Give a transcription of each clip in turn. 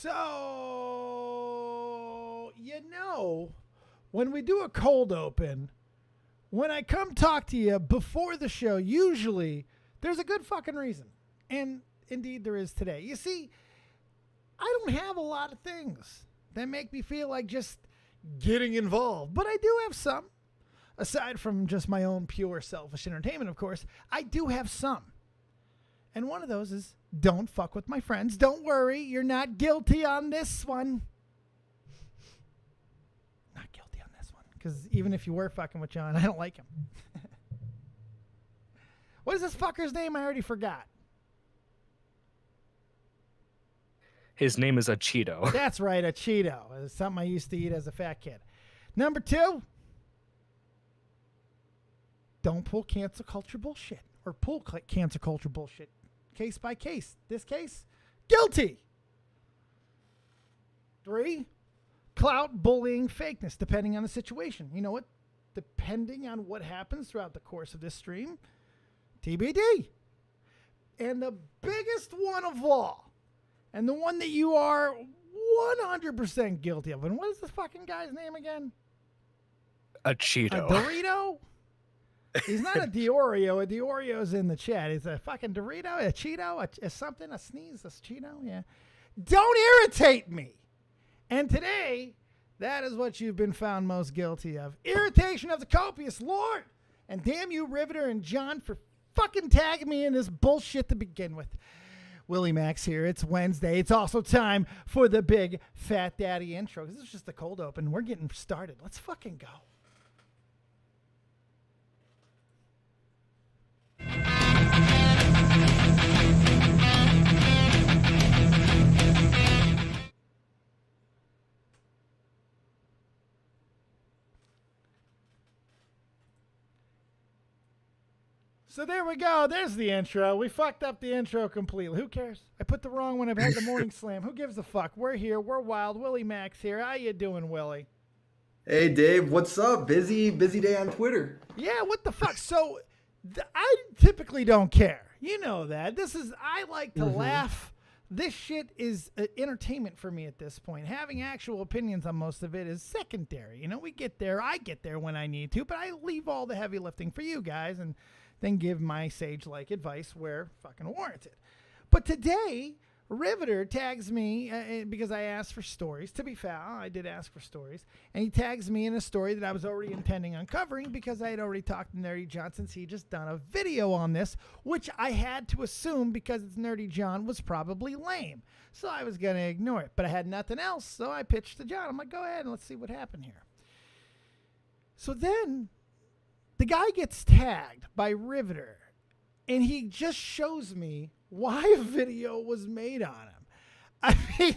So, when we do a cold open, when I come talk to you before the show, usually there's a good fucking reason. And indeed there is today. You see, I don't have a lot of things that make me feel like just getting involved, but I do have some. Aside from just my own pure selfish entertainment, of course, I do have some. And one of those is don't fuck with my friends. Don't worry, you're not guilty on this one. Not guilty on this one. Because even if you were fucking with John, I don't like him. What is this fucker's name? I already forgot. His name is Acheeto. That's right, Acheeto. It's something I used to eat as a fat kid. Number 2, don't pull cancel culture bullshit. Or pull cancel culture bullshit. Case by case. This case, guilty. 3, clout, bullying, fakeness, depending on the situation. You know what? Depending on what happens throughout the course of this stream, TBD. And the biggest one of all, and the one that you are 100% guilty of. And what is this fucking guy's name again? Acheeto. A Dorito? He's not a Diorio. A Diorio's in the chat. He's a fucking Dorito, a Cheeto, a something, a sneeze, a Cheeto. Yeah. Don't irritate me. And today, that is what you've been found most guilty of. Irritation of the copious Lord. And damn you, Riveter and John, for fucking tagging me in this bullshit to begin with. Willie Max here. It's Wednesday. It's also time for the big Fat Daddy intro. This is just the cold open. We're getting started. Let's fucking go. So there we go. There's the intro. We fucked up the intro completely. Who cares? I put the wrong one. I've had the morning slam. Who gives a fuck? We're here. We're wild. Willie Max here. How you doing, Willie? Hey, Dave. What's up? Busy day on Twitter. Yeah, what the fuck? So I typically don't care. You know that. I like to laugh. This shit is entertainment for me at this point. Having actual opinions on most of it is secondary. We get there. I get there when I need to, but I leave all the heavy lifting for you guys and then give my sage-like advice where fucking warranted. But today, Riveter tags me because I asked for stories. To be fair, I did ask for stories. And he tags me in a story that I was already intending on covering because I had already talked to Nerdy John since he just done a video on this, which I had to assume because it's Nerdy John was probably lame. So I was going to ignore it. But I had nothing else, so I pitched to John. I'm like, go ahead and let's see what happened here. So then the guy gets tagged by Riveter, and he just shows me why a video was made on him. I mean,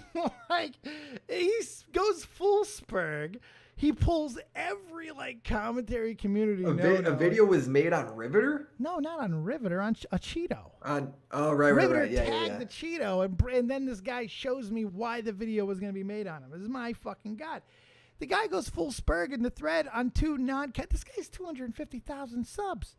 he goes full Spurg. He pulls every, commentary community. A video was made on Riveter? No, not on Riveter, on Acheeto. Right. Riveter Yeah, tagged Acheeto, and then this guy shows me why the video was going to be made on him. This is my fucking God. The guy goes full Spurg in the thread on 2 this guy's 250,000 subs.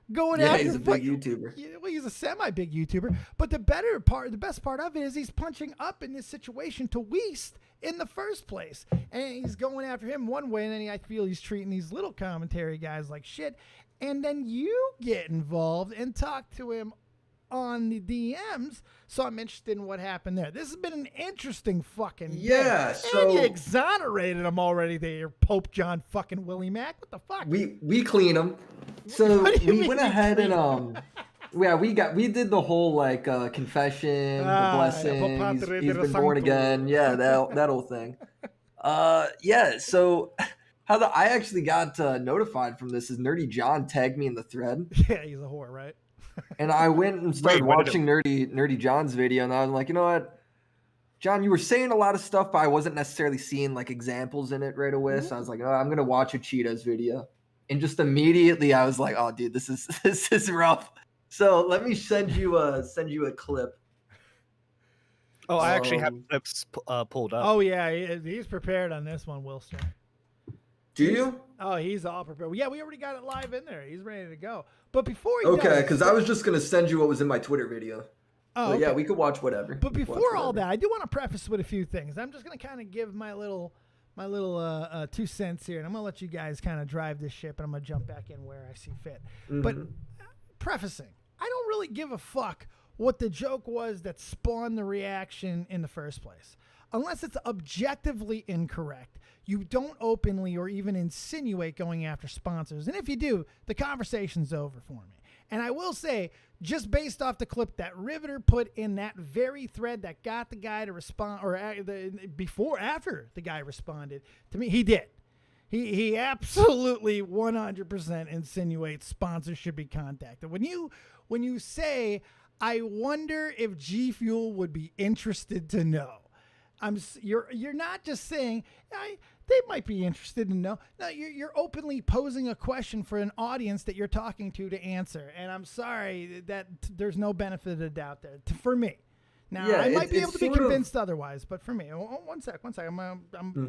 He's a big YouTuber. Well, he's a semi-big YouTuber. But the best part of it is he's punching up in this situation to Weest in the first place. And he's going after him one way, and then I feel he's treating these little commentary guys like shit. And then you get involved and talk to him on the DMs, so I'm interested in what happened there. This has been an interesting fucking day. So and you exonerated him already there, Pope John fucking Willie Mac. What the fuck? We clean him. So we went ahead and we did the whole confession, the blessing. He's been born again. Yeah, that whole thing. So how I actually got notified from this is Nerdy John tagged me in the thread. Yeah, he's a whore, right? And I went and started watching Nerdy John's video, and I was like, you know what, John, you were saying a lot of stuff, but I wasn't necessarily seeing examples in it right away. So I was like, oh, I'm gonna watch Acheeto's video, and just immediately I was like, oh, dude, this is rough. So let me send you a clip. Oh, I actually have clips pulled up. Oh yeah, he's prepared on this one, Wilster. Do you? Oh, he's all prepared. Yeah, we already got it live in there. He's ready to go. But before he because I was just gonna send you what was in my Twitter video. Oh, But yeah, okay. we could watch whatever. But We could watch before all whatever. that, I do want to preface with a few things. I'm just going to kind of give my little 2 cents here, and I'm going to let you guys kind of drive this ship, and I'm going to jump back in where I see fit. But prefacing, I don't really give a fuck what the joke was that spawned the reaction in the first place. Unless it's objectively incorrect, you don't openly or even insinuate going after sponsors. And if you do, the conversation's over for me. And I will say, just based off the clip that Riveter put in that very thread that got the guy to respond, or after the guy responded, to me, he did. He absolutely 100% insinuates sponsors should be contacted. When you say, I wonder if G Fuel would be interested to know, you're not just saying they might be interested to know. No, you're openly posing a question for an audience that you're talking to answer. And I'm sorry that there's no benefit of the doubt there for me. Now, I might be able to be convinced otherwise, but for me, one sec. I'm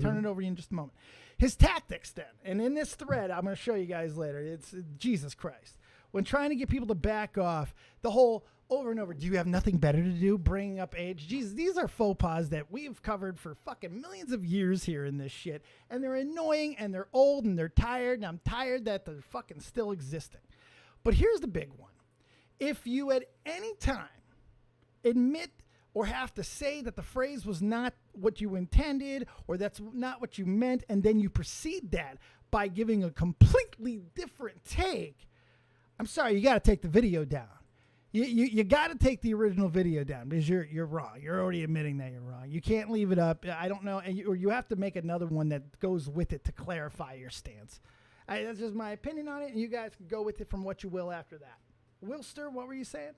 turning it over to you in just a moment. His tactics then, and in this thread, I'm going to show you guys later. It's Jesus Christ. When trying to get people to back off, the whole over and over, do you have nothing better to do? Bringing up age. Jesus, these are faux pas that we've covered for fucking millions of years here in this shit. And they're annoying, and they're old, and they're tired, and I'm tired that they're fucking still existing. But here's the big one. If you at any time admit or have to say that the phrase was not what you intended or that's not what you meant, and then you proceed that by giving a completely different take, I'm sorry, you got to take the video down. You got to take the original video down because you're wrong. You're already admitting that you're wrong. You can't leave it up. I don't know, or you have to make another one that goes with it to clarify your stance. That's just my opinion on it, and you guys can go with it from what you will after that. Wilster, what were you saying?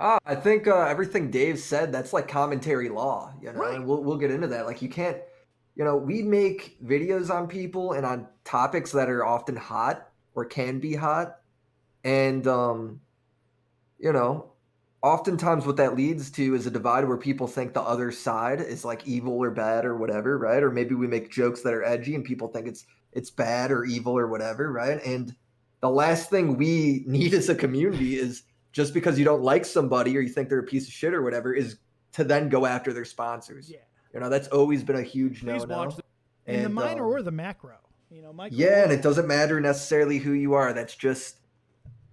I think everything Dave said, that's like commentary law, you know, Right. and we'll get into that. Like you can't, you know, we make videos on people and on topics that are often hot or can be hot. And, you know, oftentimes what that leads to is a divide where people think the other side is like evil or bad or whatever, right? Or maybe we make jokes that are edgy and people think it's bad or evil or whatever, right? And the last thing we need as a community is just because you don't like somebody or you think they're a piece of shit or whatever is to then go after their sponsors. Yeah. You know, that's always been a huge no-no. In the minor or the macro. You know, yeah, and it doesn't matter necessarily who you are. That's just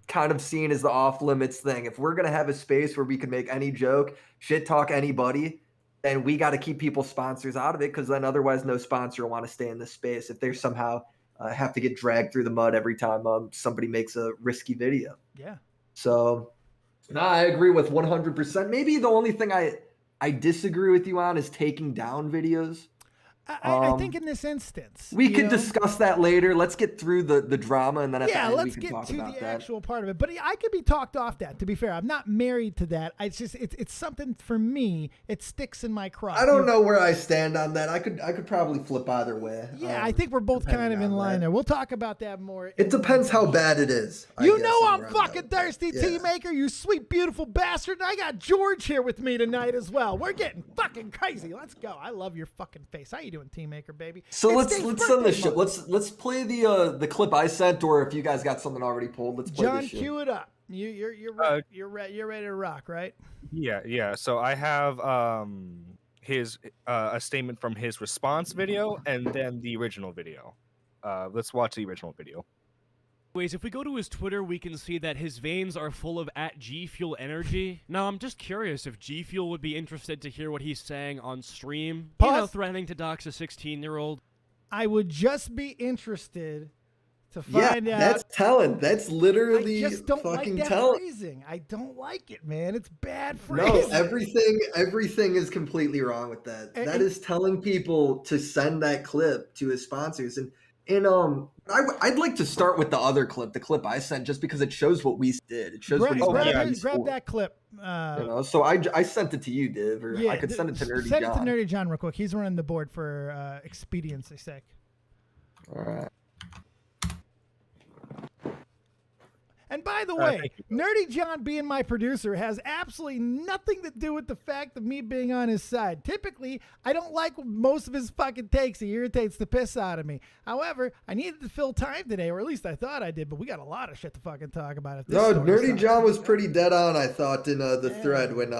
kind of seen as the off-limits thing. If we're going to have a space where we can make any joke, shit talk anybody, then we got to keep people's sponsors out of it because then otherwise no sponsor will want to stay in this space if they somehow have to get dragged through the mud every time somebody makes a risky video. Yeah. So, no, I agree with 100%. Maybe the only thing I disagree with you on is taking down videos. I think in this instance, we could discuss that later. Let's get through the drama, and then at the end let's we can get talk to about the that. actual part of it. But I could be talked off that. To be fair, I'm not married to that. It's just it's something for me. It sticks in my craw. I don't know where I stand on that. I could probably flip either way. Yeah, I think we're both kind of in line there. We'll talk about that more. It depends how bad it is. You know I'm fucking thirsty, Tea Maker. You sweet, beautiful bastard. And I got George here with me tonight as well. We're getting fucking crazy. Let's go. I love your fucking face. How you doing, Tea Maker, baby? So let's send this shit. Let's play the clip I sent, or if you guys got something already pulled, let's play this shit. John, cue it up. You're ready to rock, right? Yeah. So I have his a statement from his response video and then the original video. Let's watch the original video. Anyways, if we go to his Twitter, we can see that his veins are full of @GFuel energy. Now, I'm just curious if G Fuel would be interested to hear what he's saying on stream. Pause. You know, threatening to dox a 16-year-old. I would just be interested to find out. That's telling. That's literally I just don't fucking like that telling. phrasing. I don't like it, man. It's bad phrasing. No, everything is completely wrong with that. That is telling people to send that clip to his sponsors. And I'd like to start with the other clip, the clip I sent, just because it shows what we did. It shows what he's grab that clip. So I sent it to you, Div, or I could send it to Nerdy John. Send it to Nerdy John real quick. He's running the board for expediency's sake. All right. And by the way, thank you, Nerdy John being my producer has absolutely nothing to do with the fact of me being on his side. Typically, I don't like most of his fucking takes. He irritates the piss out of me. However, I needed to fill time today, or at least I thought I did, but we got a lot of shit to fucking talk about. If this No, story Nerdy sucks. John was pretty dead on, I thought, in the thread when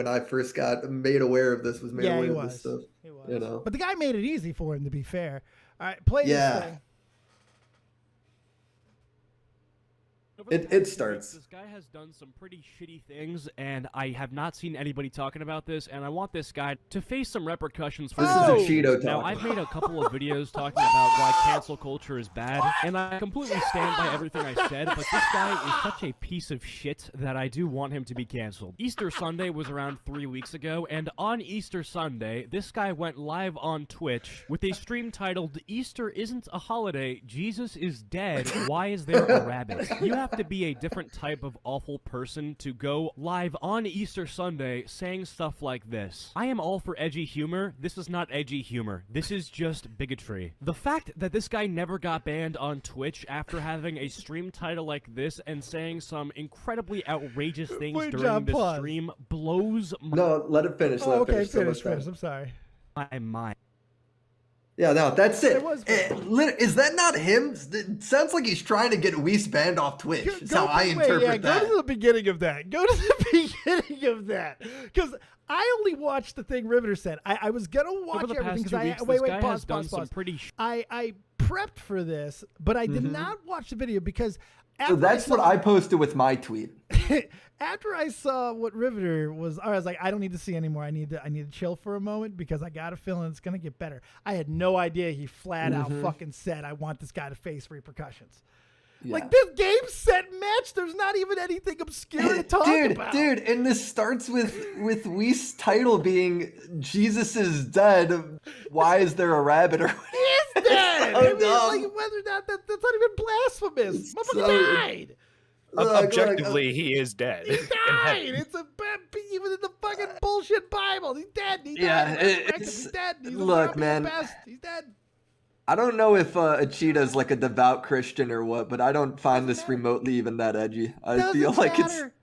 I first got made aware of this. Yeah, he Aware of was. this stuff. He was. You know. But the guy made it easy for him, to be fair. All right, play this thing. It starts. This guy has done some pretty shitty things, and I have not seen anybody talking about this, and I want this guy to face some repercussions for This his is Oh! Acheeto talking. Now, I've made a couple of videos talking about why cancel culture is bad, and I completely stand by everything I said, but this guy is such a piece of shit that I do want him to be canceled. Easter Sunday was around 3 weeks ago, and on Easter Sunday, this guy went live on Twitch with a stream titled, "Easter isn't a holiday, Jesus is dead, why is there a rabbit?" You have to be a different type of awful person to go live on Easter Sunday saying stuff like this. I am all for edgy humor. This is not edgy humor. This is just bigotry. The fact that this guy never got banned on Twitch after having a stream title like this and saying some incredibly outrageous things Wait, during John, the pause. stream blows No, let it finish. Oh, Let it okay, finish. finish. I'm sorry. my mind. Yeah, no, that's it. It was Is that not him? It sounds like he's trying to get Weest banned off Twitch. That's how I interpret that. Go to the beginning of that. Go to the beginning of that. Because I only watched the thing Riveter said. I was going to watch Over the everything past 2 weeks, wait, this guy has pause, done pause, some pause. pretty I prepped for this, but I did not watch the video because So that's what I posted with my tweet. after I saw what Riveter was, I was like, I don't need to see anymore. I need to chill for a moment because I got a feeling it's gonna get better. I had no idea he flat out fucking said, I want this guy to face repercussions. Yeah. Like this game set match, there's not even anything obscure to talk about. Dude, and this starts with Weest's title being "Jesus is dead. Why is there a rabbit?" Or He is dead. so I mean, dumb. like, whether or not that's not even blasphemous. Motherfucker So- died. Objectively, he is dead. He in died. heaven. It's a even in the fucking bullshit Bible. He's dead. He Yeah, died. He resurrected. it's- He's dead. He's look, the man. best. He's dead. I don't know if Acheeto's like a devout Christian or what, but I don't find this Doesn't matter. remotely even that edgy. I Doesn't feel like matter.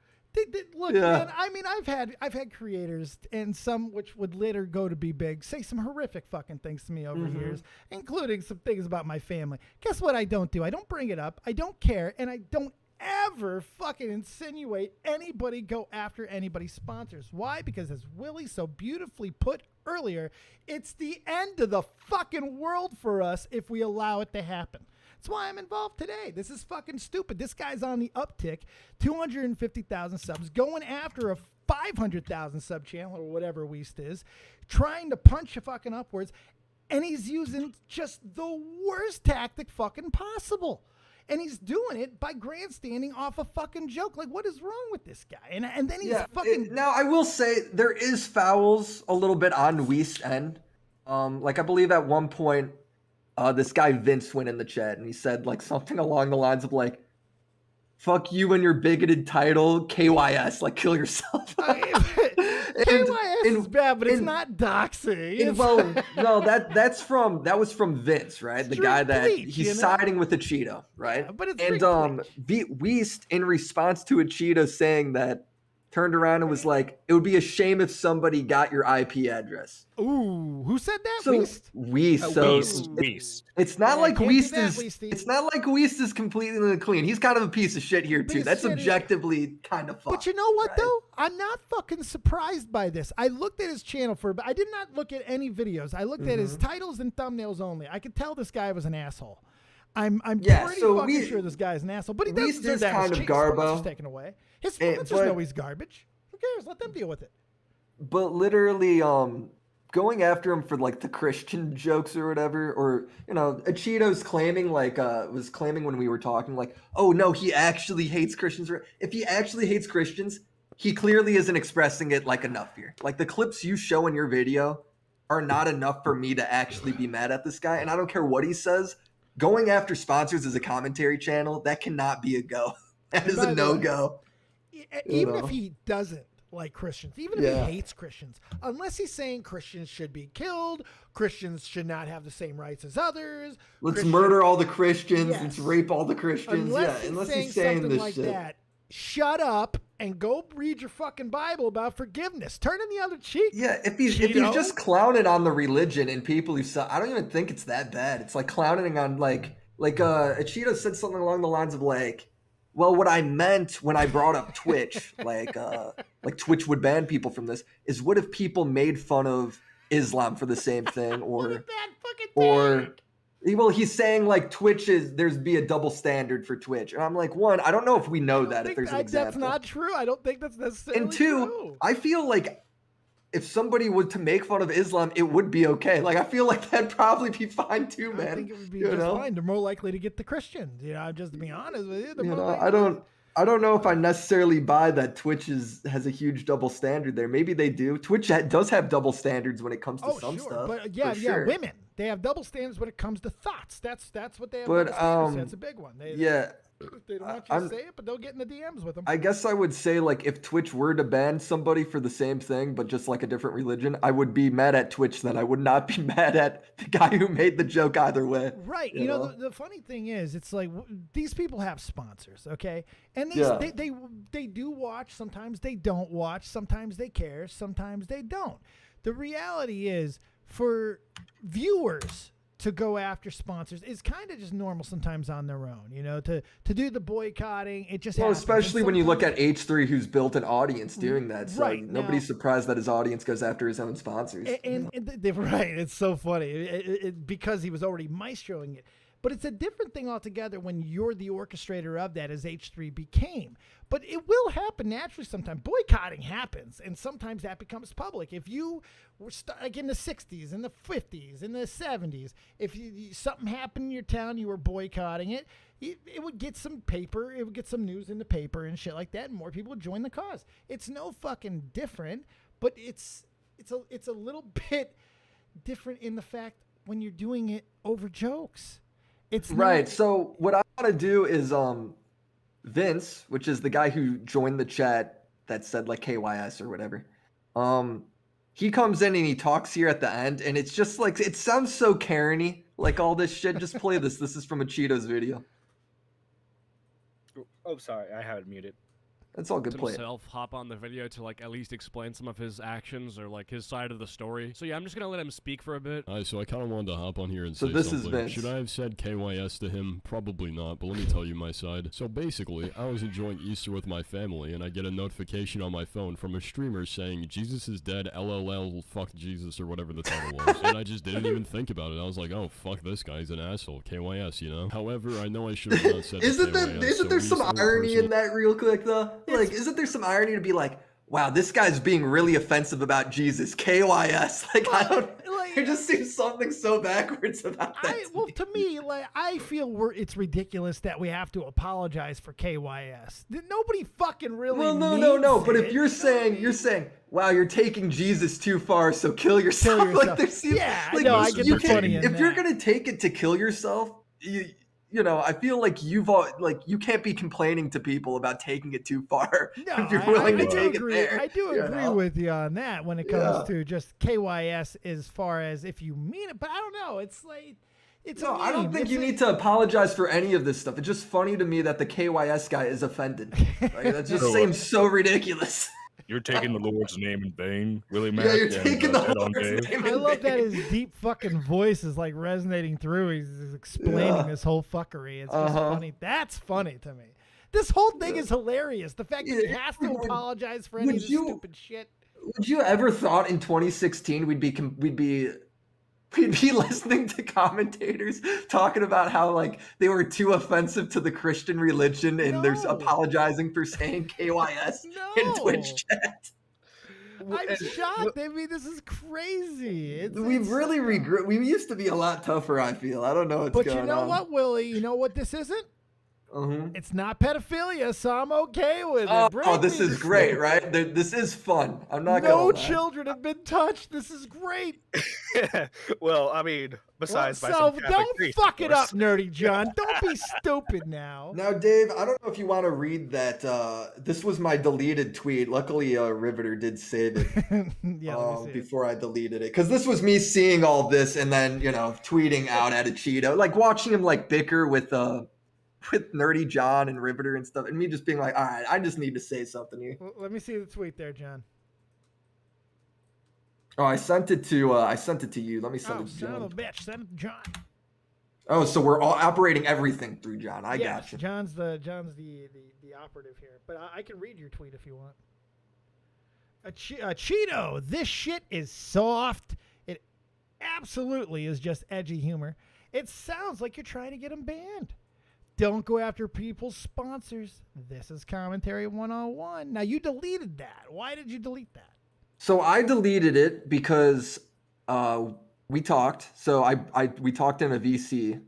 Look, Yeah. man. I mean, I've had creators and some which would later go to be big say some horrific fucking things to me over years, including some things about my family. Guess what? I don't do. I don't bring it up. I don't care, and I don't ever fucking insinuate anybody go after anybody's sponsors. Why? Because as Willie so beautifully put earlier, it's the end of the fucking world for us if we allow it to happen. That's why I'm involved today. This is fucking stupid. This guy's on the uptick, 250,000 subs, going after a 500,000 sub channel or whatever Weest is, trying to punch a fucking upwards, and he's using just the worst tactic fucking possible. And he's doing it by grandstanding off a fucking joke. Like, what is wrong with this guy? And then he's fucking... Now I will say there is fouls a little bit on Weest's end. Like I believe at one point, this guy Vince went in the chat and he said like something along the lines of like, "Fuck you and your bigoted title, KYS, like kill yourself." KYS is bad, but it's not doxing. It's- Well, no, that was from Vince, right? The Street guy that bleach, he's you know? siding with Acheeto, right? Yeah, but it's and street bleach. Weest in response to Acheeto saying that turned around and was like, "It would be a shame if somebody got your IP address." Ooh, who said that? So Weest? Weest, so Weest. it's not Yeah, like can't do Weest that, is Weesty. it's not like Weest is completely clean. He's kind of a piece of shit here Piece too. of That's shit. objectively kind of fucked. But you know what, right? though? I'm not fucking surprised by this. I looked at his channel but I did not look at any videos. I looked at his titles and thumbnails only. I could tell this guy was an asshole. I'm Yeah, pretty so fucking sure this guy's an asshole. But he doesn't Weest deserve is that. kind His of sponsors garbo. taken away. His Eh, sponsors but- know he's garbage. Who cares? Let them deal with it. But literally, going after him for like the Christian jokes or whatever, or Acheeto's claiming was claiming when we were talking like, "Oh no, he actually hates Christians." If he actually hates Christians, he clearly isn't expressing it like enough here. Like the clips you show in your video are not enough for me to actually be mad at this guy, and I don't care what he says. Going after sponsors as a commentary channel, that cannot be a go. That is By a the way, no-go. Even know. if he doesn't like Christians, even if he hates Christians, unless he's saying Christians should be killed, Christians should not have the same rights as others. Let's murder all the Christians. Let's rape all the Christians. Unless he's saying something like that, shut up and go read your fucking Bible about forgiveness. Turn in the other cheek. Yeah, if he's just clowning on the religion and people who I don't even think it's that bad. It's like clowning on like Acheeto said something along the lines of like, well, what I meant when I brought up Twitch, like Twitch would ban people from this, is what if people made fun of Islam for the same thing, or well, he's saying like there's be a double standard for Twitch, and I'm like, one, I don't know if we know that if there's an example. That's not true. I don't think that's necessarily and two, true. I feel like if somebody were to make fun of Islam, it would be okay. Like, I feel like that'd probably be fine too, man. I think it would be just fine. They're more likely to get the Christians. Just to be honest with you. I don't know if I necessarily buy that Twitch has a huge double standard there. Maybe they do. Twitch does have double standards when it comes to some stuff. But women. They have double standards when it comes to thoughts. That's what they have. But double standards. That's a big one. They don't want you to say it, but they'll get in the DMs with them. I guess I would say, like, if Twitch were to ban somebody for the same thing, but just like a different religion, I would be mad at Twitch then. I would not be mad at the guy who made the joke either way. Right. You know? The funny thing is, it's like these people have sponsors, okay? And they do watch. Sometimes they don't watch. Sometimes they care. Sometimes they don't. The reality is, for viewers to go after sponsors is kind of just normal sometimes on their own, to do the boycotting. It just happens. Especially when you look at H3, who's built an audience doing that. So nobody's surprised that his audience goes after his own sponsors. Right. It's so funny because he was already maestroing it. But it's a different thing altogether when you're the orchestrator of that, as H3 became. But it will happen naturally sometimes. Boycotting happens, and sometimes that becomes public. If you were like in the 60s, in the 50s, in the 70s, if something happened in your town, you were boycotting it, it would get some paper, it would get some news in the paper and shit like that, and more people would join the cause. It's no fucking different, but it's a little bit different in the fact when you're doing it over jokes. It's right. So what I want to do is Vince, which is the guy who joined the chat that said like KYS or whatever. He comes in and he talks here at the end, and it's just like, it sounds so Karen-y, like all this shit. Just play this. This is from Acheeto's video. Oh, sorry, I had it muted. That's all good. Play himself hop on the video to like at least explain some of his actions or like his side of the story. So yeah, I'm just gonna let him speak for a bit. So I kind of wanted to hop on here and say this something. Is Vince. Should I have said KYS to him? Probably not, but let me tell you my side. So basically, I was enjoying Easter with my family, and I get a notification on my phone from a streamer saying Jesus is dead, LLL, fuck Jesus, or whatever the title was. And I just didn't even think about it. I was like, oh fuck this guy, he's an asshole. KYS, However, I know I should have not said isn't there some irony in that real quick though? Like, isn't there some irony to be like, wow, this guy's being really offensive about Jesus, KYS. Like, I don't, there just seems something so backwards about that. To me, I feel it's ridiculous that we have to apologize for KYS. Nobody fucking really. Well, no. But if you're saying, wow, you're taking Jesus too far, so kill yourself. Like, there seems, I get the funny in if that. you're gonna take it to kill yourself, I feel like you can't be complaining to people about taking it too far. No, if you're willing to take agree. it there. I do agree with you on that when it comes to just KYS as far as if you mean it. But I don't know. It's like, no, I don't think you need to apologize for any of this stuff. It's just funny to me that the KYS guy is offended. Like, that just seems so ridiculous. You're taking the Lord's name in vain, really, man. Yeah, you're taking the Lord's name in vain. I love that his deep fucking voice is like resonating through. He's explaining this whole fuckery. It's just funny. That's funny to me. This whole thing is hilarious. The fact that he has to apologize for any of this stupid shit. Would you ever thought in 2016 we'd be listening to commentators talking about how like they were too offensive to the Christian religion and they're apologizing for saying KYS in Twitch chat? I'm shocked. I mean, this is crazy. We've really regressed. We used to be a lot tougher, I feel. I don't know what's going on. But you know what, Willie? You know what this isn't? It's not pedophilia, so I'm okay with it. Oh, this is great, right? This is fun. I'm not No gonna lie. children have been touched. This is great. Well, I mean, besides by so some Catholic don't priest, fuck of it up, course. Nerdy John. Don't be stupid now. Now, Dave, I don't know if you want to read that. This was my deleted tweet. Luckily, Riveter did save it Yeah, let me see it. before I deleted it. Because this was me seeing all this and then, tweeting out at Acheeto. Like, watching him, bicker with Nerdy John and Riveter and stuff. And me just being like, all right, I just need to say something here. Let me see the tweet there, John. Oh, I sent it to you. Let me send Oh, it to son John. of a bitch. Send it to John. Oh, so we're all operating everything through John. I Yes, got you. John's the operative here. But I can read your tweet if you want. Acheeto, this shit is soft. It absolutely is just edgy humor. It sounds like you're trying to get him banned. Don't go after people's sponsors. This is commentary 101. Now, you deleted that. Why did you delete that? So I deleted it because we talked. So we talked in a VC.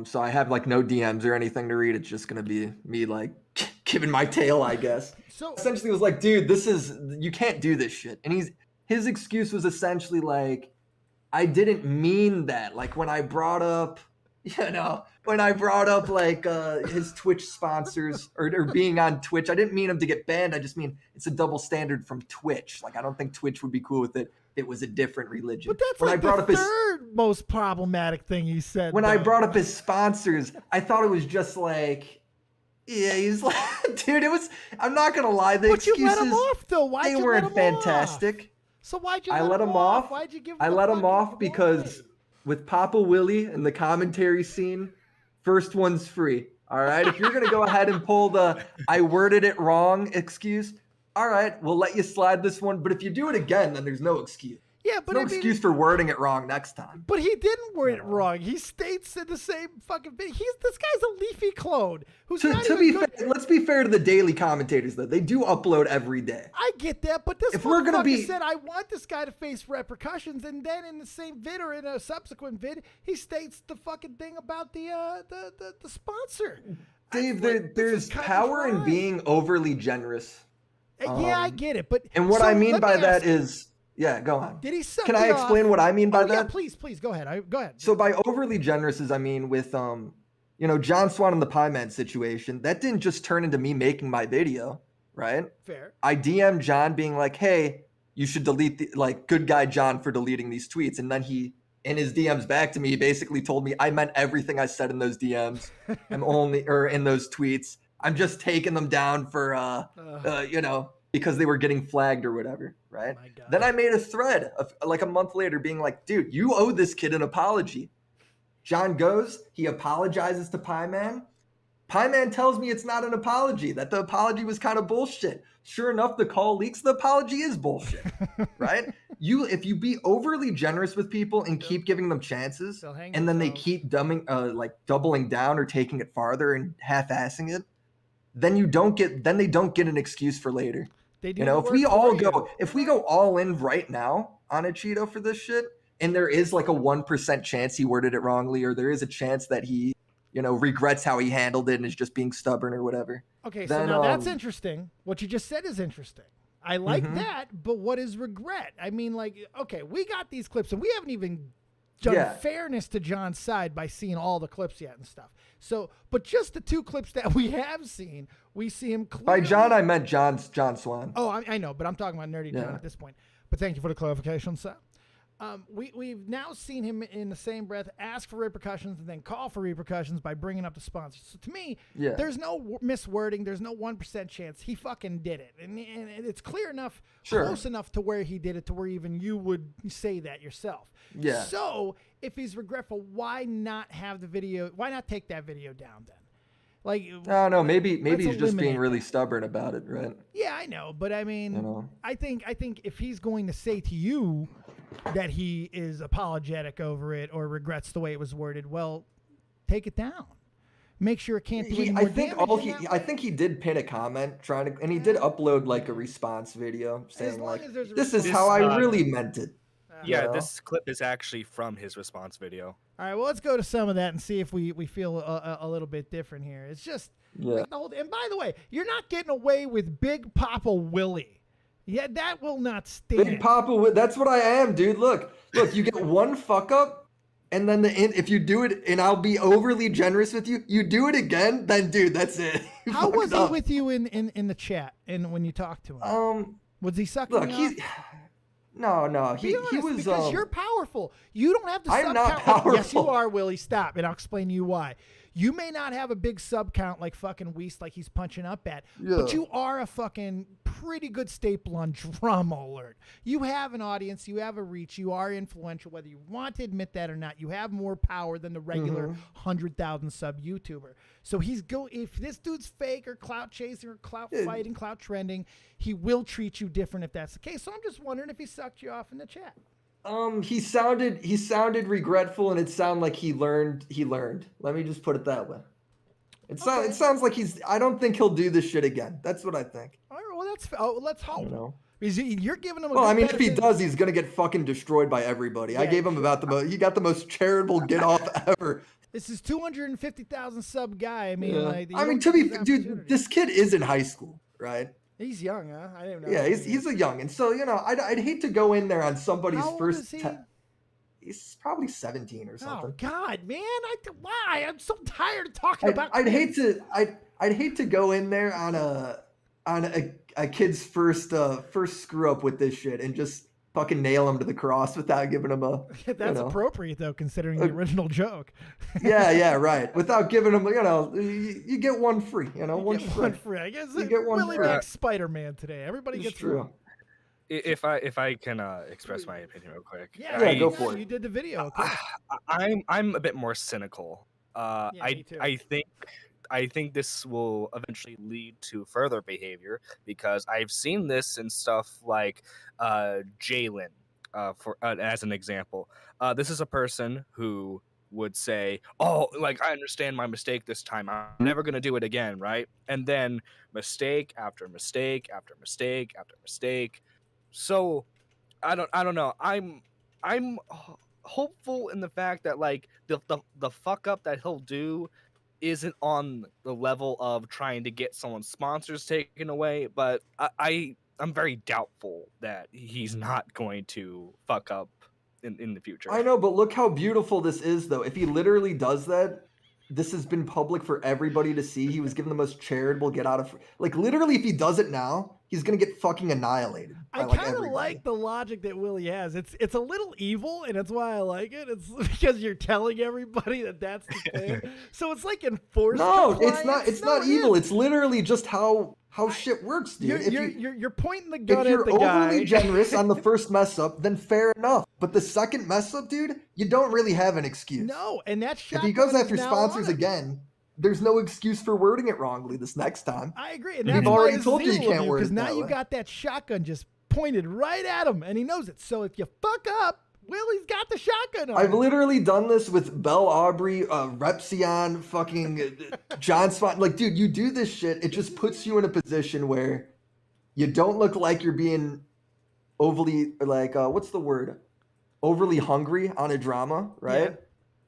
So I have no DMs or anything to read. It's just gonna be me giving my tale, I guess. So Essentially, it was like, dude, you can't do this shit. And his excuse was essentially I didn't mean that. When I brought up, his Twitch sponsors or being on Twitch, I didn't mean him to get banned. I just mean it's a double standard from Twitch. I don't think Twitch would be cool with it if it was a different religion. But that's when I brought the up third most problematic thing he said. when I brought up his sponsors, I thought it was just yeah, he's dude, it was, I'm not going to lie. The but excuses, you let him off, though. Why'd they you let weren't him fantastic. Off? So why'd you I let him off. Why'd you give him I the let him fucking off because away? with Papa Willie and the commentary scene, first one's free. All right. If you're going to go ahead and pull the I worded it wrong excuse, all right, we'll let you slide this one. But if you do it again, then there's no excuse. Yeah, but No excuse for wording it wrong next time. But he didn't word it wrong. He states in the same fucking thing. This guy's a leafy clone who's not To even be good. fair, let's be fair to the daily commentators, though. They do upload every day. I get that, but this If we're gonna motherfucker be- said, I want this guy to face repercussions, and then in the same vid or in a subsequent vid, he states the fucking thing about the sponsor. Dave, This there's is cut and power in dry. being overly generous. Yeah, I get it, but And what so I mean let by me that ask, is, yeah, go on. did he suck Can I it explain off? what I mean by Oh, yeah, that? please, go ahead. Go ahead. So by overly generous is I mean with John Swan and the Pie Man situation, that didn't just turn into me making my video, right? Fair. I DM'd John being like, hey, you should delete good guy John for deleting these tweets. And then he, in his DMs back to me, basically told me I meant everything I said in those DMs. In those tweets. I'm just taking them down for, because they were getting flagged or whatever, right? My God. Then I made a thread a month later being like, dude, you owe this kid an apology. John goes, he apologizes to Pie Man. Pie Man tells me it's not an apology, that the apology was kind of bullshit. Sure enough, the call leaks, the apology is bullshit, right? If you be overly generous with people and keep giving them chances, They'll hang and then they themselves. keep doubling down or taking it farther and half-assing it, then they don't get an excuse for later. They do You know, the if we work all for you. go, if we go all in right now on Acheeto for this shit, and there is a 1% chance he worded it wrongly, or there is a chance that he, regrets how he handled it and is just being stubborn or whatever. Okay, so Then, now that's interesting. What you just said is interesting. I like Mhm. that, but what is regret? I mean, okay, we got these clips, and we haven't even done Yeah. fairness to John's side by seeing all the clips yet and stuff. So, but just the two clips that we have seen, we see him clearly. By John, I meant John Swan. Oh, I know, but I'm talking about Nerdy John Yeah. at this point. But thank you for the clarification, sir. We've now seen him in the same breath ask for repercussions and then call for repercussions by bringing up the sponsors. So to me, Yeah. there's no miswording. There's no 1% chance. He fucking did it. And it's clear enough, Sure. close enough to where he did it to where even you would say that yourself. Yeah. So if he's regretful, why not have the video? Why not take that video down then? I don't know. Maybe Let's he's just being eliminate really that. stubborn about it, right? Yeah, I know, but I mean, You know. I think if he's going to say to you that he is apologetic over it or regrets the way it was worded, well, take it down. Make sure it can't do any more damage. I think he did pin a comment and he did upload a response video saying long as there's a this is response. how I really meant it. Yeah, You know? this clip is actually from his response video. All right, well, let's go to some of that and see if we feel a little bit different here. It's just like the whole. And by the way, you're not getting away with Big Papa Willie. Yeah, that will not stand. Big Papa, that's what I am, dude. Look, you get one fuck up, and then if you do it, and I'll be overly generous with you, you do it again, then dude, that's it. You How was fucked he up. with you in the chat and when you talked to him? Was he sucking Look, you off? No, he Be honest, was because you're powerful. You don't have to. I'm not count. Yes, you powerful. are, Willie. Stop, and I'll explain to you why. You may not have a big sub count like fucking Weest, like he's punching up at, but you are a fucking pretty good staple on Drama Alert. You have an audience, you have a reach, you are influential, whether you want to admit that or not. You have more power than the regular 100,000 sub YouTuber. So if this dude's fake or clout chasing or clout fighting, clout trending, he will treat you different if that's the case. So I'm just wondering if he sucked you off in the chat. He sounded regretful, and it sounded like he learned. Let me just put it that way. It sounds like I don't think he'll do this shit again. That's what I think. All right, well, let's hope. You know. Because you're giving him a Well, good I mean, if he benefit. does, he's gonna get fucking destroyed by everybody. I gave him about the most. He got the most charitable get off ever. This is 250,000 sub guy. I mean, To be, dude, this kid is in high school, right? He's young, huh? I didn't know. Yeah, he's a young, and so I'd hate to go in there on somebody's How old first. is he? He's probably 17 or something. Oh God, man! Why? I'm so tired of talking about. I'd hate to go in there on a kid's first screw up with this shit and just fucking nail him to the cross without giving him a. That's appropriate though, considering the original joke. yeah, right. Without giving him, you get one free. One free. I guess you get one Willie free. makes Spider-Man today. Everybody It's gets true. one. If I can express my opinion real quick. Yeah, go for it. You did the video. Of course. I'm a bit more cynical. Me too. I think this will eventually lead to further behavior because I've seen this in stuff like Jalen, as an example. This is a person who would say, "Oh, like I understand my mistake this time. I'm never gonna do it again," right? And then mistake after mistake after mistake after mistake. So I don't know. I'm hopeful in the fact that like the fuck up that he'll do isn't on the level of trying to get someone's sponsors taken away, but I'm very doubtful that he's not going to fuck up in the future. I know, but look how beautiful this is, though. If he literally does that, this has been public for everybody to see. He was given the most charitable get out of... Like, literally, if he does it now, he's going to get fucking annihilated. I kind of like the logic that Willie has. It's a little evil, and that's why I like it. It's because you're telling everybody that that's the thing. So it's like enforced. No, compliance. it's not evil. It's literally just how shit works, dude. You're pointing the gun if you're at the guy. overly generous on the first mess up, then fair enough. But the second mess up, dude, you don't really have an excuse. No, and that's if he goes after sponsors again, there's no excuse for wording it wrongly this next time. I agree, and We've that's already why told you you can't word it because now that you way. got that shotgun just pointed right at him, and he knows it. So if you fuck up, Willie's got the shotgun on I've him. literally done this with Belle Aubrey, Repsion, fucking John Spot. Like, dude, you do this shit, it just puts you in a position where you don't look like you're being overly, like, what's the word? Overly hungry on a drama, right? Yeah.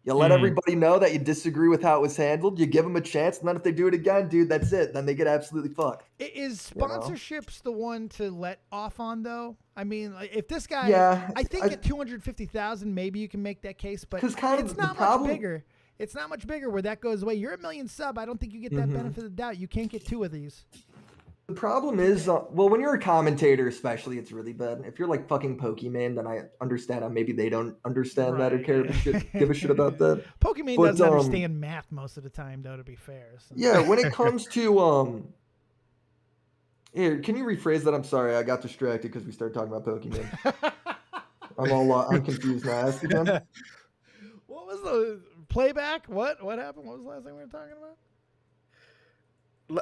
You let everybody know that you disagree with how it was handled. You give them a chance, and then if they do it again, dude, that's it. Then they get absolutely fucked. Is sponsorships the one to let off on, though? I mean, like, if this guy, I think at 250,000, maybe you can make that case, but it's not much bigger. It's not much bigger where that goes away. You're a million sub. I don't think you get that benefit of the doubt. You can't get two of these. The problem is, well, when you're a commentator especially, it's really bad. If you're like fucking Pokemon, then I understand how maybe they don't understand that or care give a shit about that. Pokemon doesn't understand math most of the time, though, to be fair. So. Yeah, when it comes to... Here, can you rephrase that? I'm sorry, I got distracted because we started talking about Pokemon. I'm confused now. Ask again. What was the playback? What happened? What was the last thing we were talking about?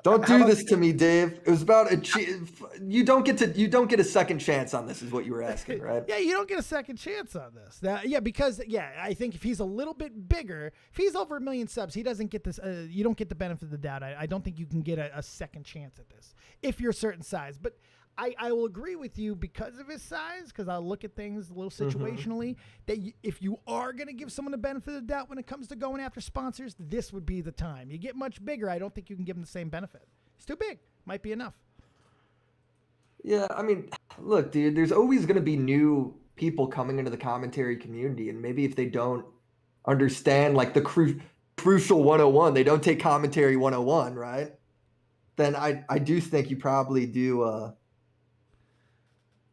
Don't do this to me, Dave. It was about you don't get a second chance on this, is what you were asking, right? Yeah, you don't get a second chance on this. Because I think if he's a little bit bigger, if he's over 1 million subs, he doesn't get this. You don't get the benefit of the doubt. I don't think you can get a second chance at this if you're a certain size. But I will agree with you because of his size, because I'll look at things a little situationally, that if you are going to give someone the benefit of the doubt when it comes to going after sponsors, this would be the time. You get much bigger, I don't think you can give him the same benefit. He's too big. Might be enough. Yeah, I mean, look, dude, there's always going to be new people coming into the commentary community, and maybe if they don't understand like the crucial 101, they don't take commentary 101, right? Then I do think you probably do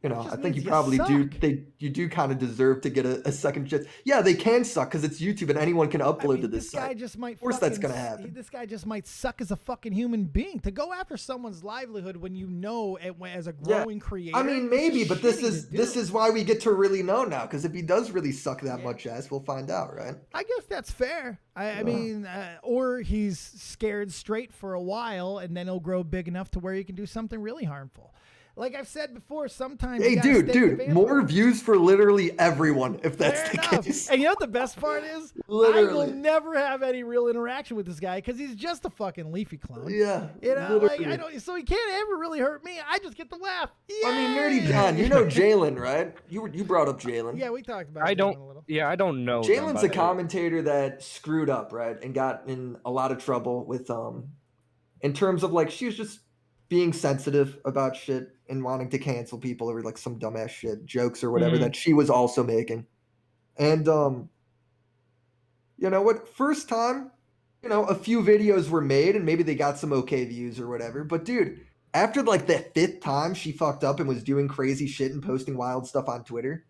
I think you probably you do kind of deserve to get a second chance. Yeah, they can suck because it's YouTube and anyone can upload to this site. Of course that's going to happen. This guy just might suck as a fucking human being. To go after someone's livelihood when you know as a growing creator. I mean, maybe, but this is why we get to really know now, because if he does really suck that much ass, we'll find out, right? I guess that's fair. I mean, or he's scared straight for a while and then he'll grow big enough to where he can do something really harmful. Like I've said before, sometimes. Hey, dude, more views for literally everyone if that's the case. And you know what the best part is? Literally. I will never have any real interaction with this guy because he's just a fucking leafy clone. Yeah. You know, like so he can't ever really hurt me. I just get to laugh. Yay! I mean, Nerdy John, you know Jalen, right? You brought up Jalen. Yeah, we talked about. I don't know. Jalen's a commentator that screwed up, right, and got in a lot of trouble with in terms of like she was just being sensitive about shit and wanting to cancel people over like some dumbass shit, jokes or whatever that she was also making. And you know what? First time, a few videos were made and maybe they got some okay views or whatever. But dude, after like the 5th time she fucked up and was doing crazy shit and posting wild stuff on Twitter,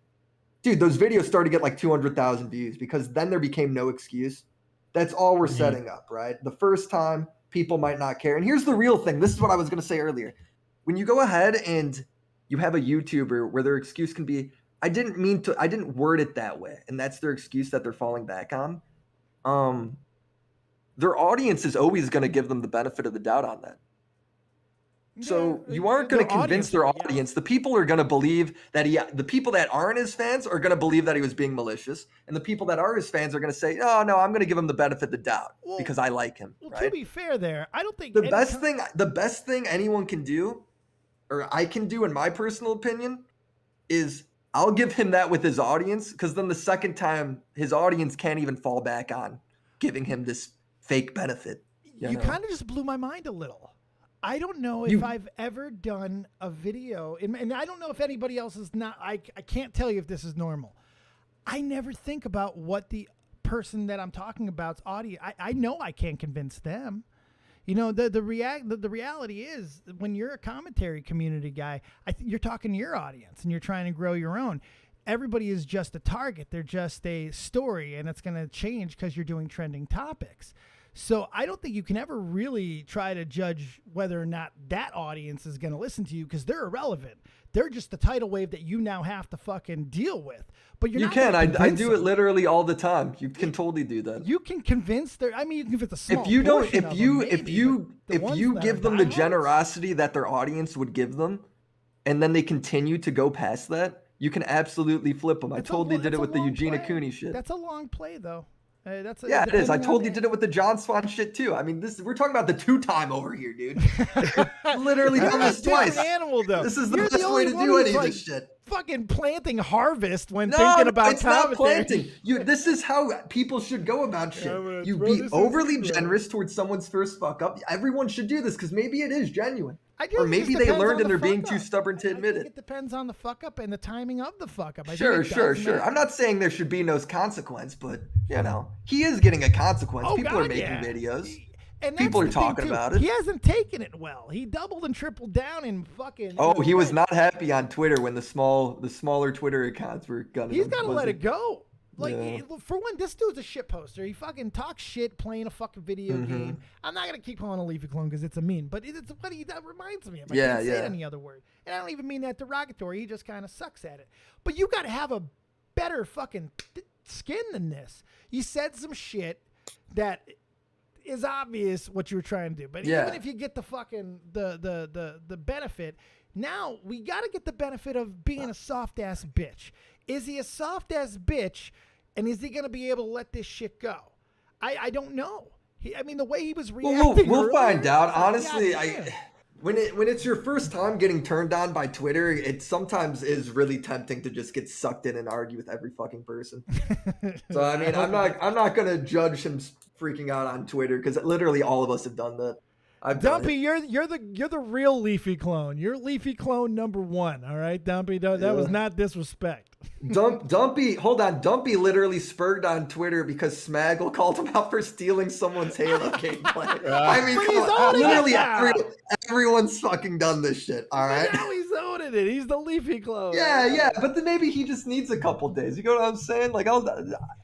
dude, those videos started to get like 200,000 views because then there became no excuse. That's all we're setting up, right? The first time, people might not care. And here's the real thing. This is what I was going to say earlier. When you go ahead and you have a YouTuber where their excuse can be, I didn't word it that way. And that's their excuse that they're falling back on. Their audience is always going to give them the benefit of the doubt on that. So you aren't going to convince their audience. The people are going to believe that the people that aren't his fans are going to believe that he was being malicious. And the people that are his fans are going to say, oh, no, I'm going to give him the benefit of the doubt because I like him. Well, right? To be fair there, I don't think the best thing anyone can do, or I can do in my personal opinion, is I'll give him that with his audience, because then the second time his audience can't even fall back on giving him this fake benefit. You kind of just blew my mind a little. I don't know if I've ever done a video, and I don't know if anybody else is not. I can't tell you if this is normal. I never think about what the person that I'm talking about's audience. I know I can't convince them. The reality is when you're a commentary community guy, you're talking to your audience and you're trying to grow your own. Everybody is just a target. They're just a story, and it's going to change because you're doing trending topics. So I don't think you can ever really try to judge whether or not that audience is going to listen to you because they're irrelevant. They're just the tidal wave that you now have to fucking deal with. But you can. I do it literally all the time. You can totally do that. You can convince you can convince a small if you don't, portion of them, if you give them the generosity that their audience would give them, and then they continue to go past that, you can absolutely flip them. I totally did it with the Eugenia Cooney shit. That's a long play though. It is. I totally did it with the John Swan shit too. I mean, we're talking about the 2-time over here, dude. Literally done this twice. Animal, though. This is the best way to do any of this shit. Fucking planting harvest when thinking about it's not planting. This is how people should go about shit. You be overly generous towards someone's first fuck up. Everyone should do this because maybe it is genuine. Or maybe they learned and they're being too stubborn to admit it. It depends on the fuck up and the timing of the fuck up. Sure. I'm not saying there should be no consequence, but he is getting a consequence. People are making videos. And people are talking about it. He hasn't taken it well. He doubled and tripled down in fucking. Oh, he was not happy on Twitter when the smaller Twitter accounts were gunning him. He's got to let it go. For one, this dude's a shit poster. He fucking talks shit playing a fucking video game. I'm not gonna keep calling a leafy clone because it's a meme, but it's what that reminds me of. I can't say any other word, and I don't even mean that derogatory. He just kind of sucks at it. But you got to have a better fucking skin than this. You said some shit that is obvious what you were trying to do, but even if you get the fucking the benefit, now we got to get the benefit of being a soft ass bitch. Is he a soft ass bitch, and is he gonna be able to let this shit go? I don't know. The way he was reacting. We'll find out. Honestly, When it's your first time getting turned on by Twitter, it sometimes is really tempting to just get sucked in and argue with every fucking person. So I mean, I'm not gonna judge him freaking out on Twitter because literally all of us have done that. I've done Dumpy, it. you're the real Leafy clone. You're Leafy clone number 1. All right, Dumpy. That was not disrespect. Dumpy literally spurred on Twitter because Smaggle called him out for stealing someone's Halo gameplay. I mean, But come he's on, owning it literally now. everyone's fucking done this shit. All right. Now he's owning it. He's the Leafy clone. Yeah, but then maybe he just needs a couple days. You know what I'm saying? Like,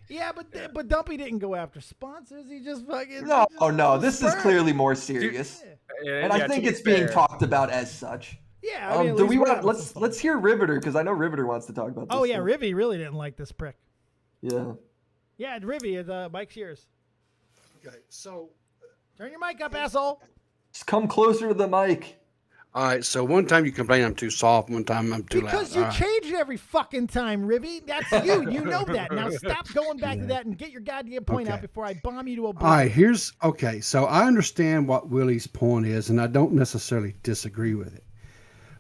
Yeah, but Dumpy didn't go after sponsors. He just fucking. no. This is spurred. clearly more serious, and I think it's being talked about as such. Yeah, I mean, do we want? Let's hear Riveter because I know Riveter wants to talk about this. Oh yeah, stuff. Rivy really didn't like this prick. Yeah. Yeah, Rivy, Mike's yours. Okay, so Turn your mic up, asshole. Just come closer to the mic. all right, so one time you complain I'm too soft, one time I'm too Because loud. you All right. change it every fucking time, Rivy. That's you. You know that. Now stop going back to that and get your goddamn point out Okay. before I bomb you to a All blow. right, okay. So I understand what Willie's point is, and I don't necessarily disagree with it.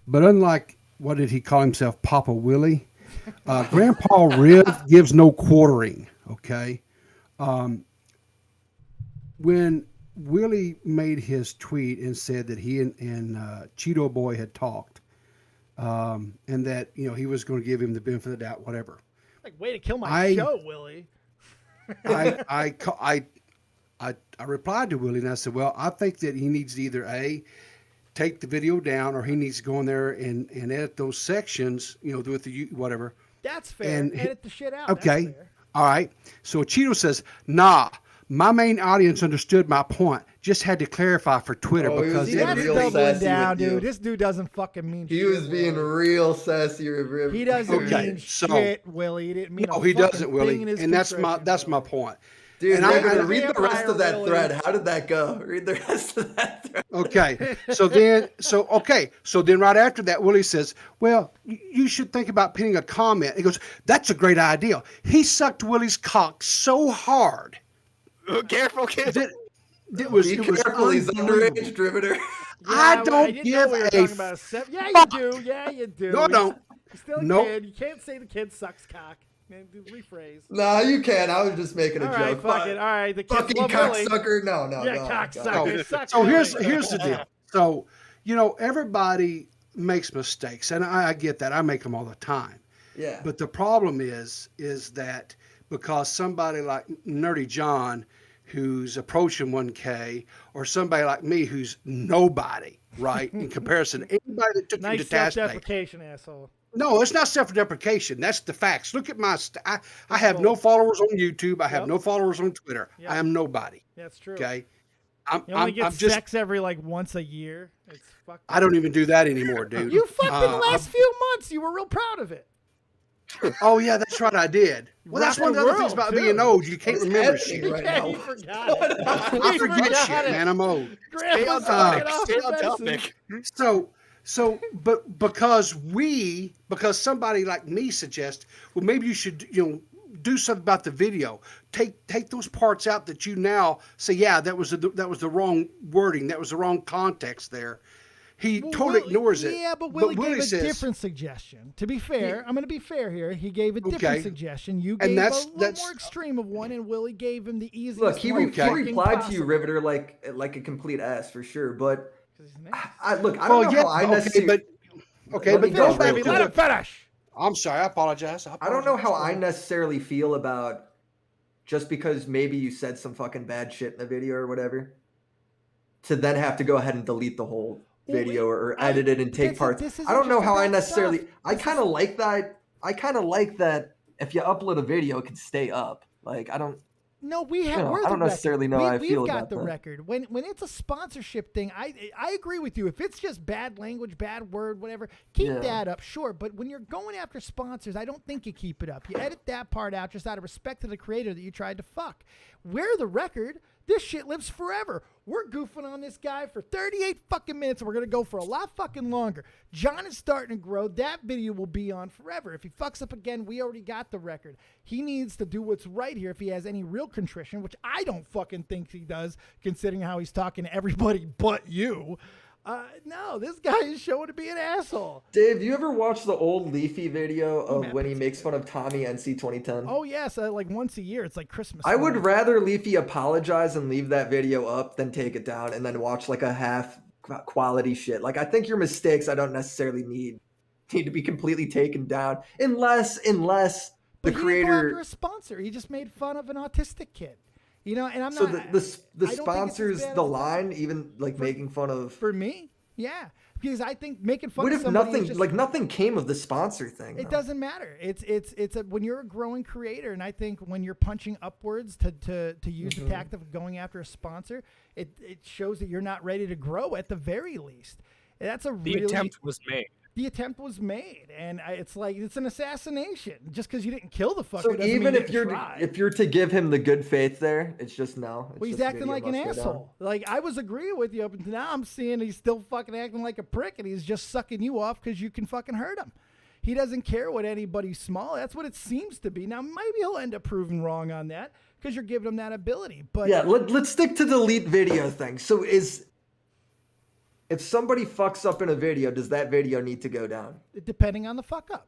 But unlike, what did he call himself, Papa Willie? Grandpa Riv gives no quartering, okay? When Willie made his tweet and said that he and Cheeto Boy had talked, and that, he was going to give him the benefit of the doubt, whatever. Like, way to kill my show, Willie. I replied to Willie and I said, well, I think that he needs to either take the video down or he needs to go in there and edit those sections, with the whatever. That's fair. And edit the shit out. Okay. That's fair. All right. So Cheeto says, nah, my main audience understood my point. Just had to clarify for Twitter because See, that's real doubling sassy down, with you. dude. This dude doesn't fucking mean shit. He was being Willie. real sassy. Riv. He doesn't Okay, mean so- shit, Willie. He didn't mean no, a he fucking doesn't, thing Willie. in his And that's constriction, my Willie. point. Dude, And I- read the rest of that Willie. thread. How did that go? Read the rest of that thread. Okay. So then right after that, Willie says, well, you should think about pinning a comment. He goes, that's a great idea. He sucked Willie's cock so hard Careful, kid. that it was Be careful, he's unbelievable. underage, Riveter. I don't didn't give know we were a talking about yeah, you fuck. do. Yeah, you do. No, I don't. He's still a Nope. kid. You can't say the kid sucks cock. Man, rephrase. Nah, you can. I was just making a All joke. right, fuck it. All right, the kids Fucking love Willie. cocksucker. No. Yeah, no. cocksucker. Suck So here's Willie. the deal. So, everybody makes mistakes, and I get that. I make them all the time. Yeah. But the problem is that because somebody like Nerdy John, who's approaching 1K, or somebody like me who's nobody, right, in comparison to anybody that took you Nice to task. self-deprecation, asshole. No, it's not self-deprecation. That's the facts. Look at I have no followers on YouTube. I have Yep. no followers on Twitter. Yep. I am nobody. That's true. Okay. You only get I'm just. sex every once a year. It's fucked I don't even do that anymore, dude. You fucked in the last few months. You were real proud of it. Oh yeah, that's right. I did. Well, that's Rock one of the the other things world, about too. being old. You can't What's remember happening shit. right Yeah, now? you forgot it. I forget shit, man. I'm old. Grandma's Stay on fucking off Stay the on medicine. topic. So, but because somebody like me suggests, well, maybe you should, do something about the video. Take those parts out that you now say, yeah, that was the wrong wording. That was the wrong context there. He totally ignores it. Yeah, but Willie gave a says, different suggestion. To be fair, I'm going to be fair here. He gave a different Okay. suggestion. You And gave that's- a little that's- more extreme of one, and Willie gave him the easiest Look, he one fucking replied to you, possible. Riveter, like a complete ass for sure. But 'Cause he's nice. I don't Well, know yeah, how I okay, necessarily. but Let me go finish, back Baby, to let the- him finish. I'm sorry. I apologize. I don't know how I necessarily feel about just because maybe you said some fucking bad shit in the video or whatever, to then have to go ahead and delete the whole video or edit it and take parts. this isn't I don't know just how I about necessarily. stuff. I kind of like that. I kind of like that. If you upload a video, it can stay up. Like I don't. No, we have. You know, We're I don't the necessarily record. know how I We've feel got about the that. record. When it's a sponsorship thing, I agree with you. If it's just bad language, bad word, whatever, keep Yeah. that up, sure. But when you're going after sponsors, I don't think you keep it up. You edit that part out just out of respect to the creator that you tried to fuck. We're the record. This shit lives forever. We're goofing on this guy for 38 fucking minutes, and we're going to go for a lot fucking longer. John is starting to grow. That video will be on forever. If he fucks up again, we already got the record. He needs to do what's right here if he has any real contrition, which I don't fucking think he does, considering how he's talking to everybody but you. No, this guy is showing to be an asshole. Dave, you ever watch the old Leafy video of Matt when he Pitt's makes fun of Tommy NC 2010? Oh yes, like once a year. It's like Christmas. I would time. rather Leafy apologize and leave that video up than take it down and then watch like a half quality shit. Like I think your mistakes I don't necessarily need to be completely taken down unless But the he didn't go after creator. a sponsor. He just made fun of an autistic kid. You know, and I'm So not. the I don't think it's as sponsors bad the as- line even like making fun of. For me, yeah, because I think making fun What of if somebody nothing is just, like nothing came of the sponsor thing? It though? doesn't matter. It's when you're a growing creator, and I think when you're punching upwards to use the tactic of going after a sponsor, it shows that you're not ready to grow at the very least. And that's a The really attempt was made. the attempt was made, and it's like it's an assassination. Just because you didn't kill the fucker So doesn't even mean if you you're tried. if you're to give him the good faith there, it's just no. It's Well, he's just acting video like an must go down. asshole. Like I was agreeing with you up until now. I'm seeing he's still fucking acting like a prick, and he's just sucking you off because you can fucking hurt him. He doesn't care what anybody's small. That's what it seems to be. Now maybe he'll end up proving wrong on that because you're giving him that ability. But Yeah, let's stick to the elite video thing. So if somebody fucks up in a video, does that video need to go down? depending on the fuck up,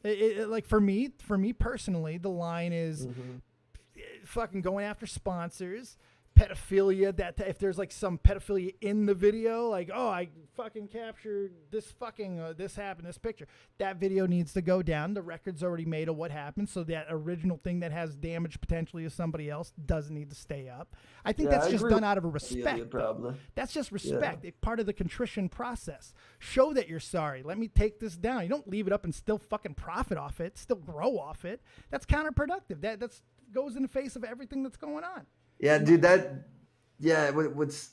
like for me personally, the line is fucking going after sponsors, pedophilia. That if there's like some pedophilia in the video, like I fucking captured this fucking this happened, this picture, that video needs to go down. The record's already made of what happened, so that original thing that has damage potentially to somebody else doesn't need to stay up. I think Yeah, that's I just agree done out of a with you, respect. though. probably. That's just respect. It's part of the contrition process. Show that you're sorry. Let me take this down. You don't leave it up and still fucking profit off it, still grow off it. That's counterproductive. That's goes in the face of everything that's going on. Yeah, dude, what's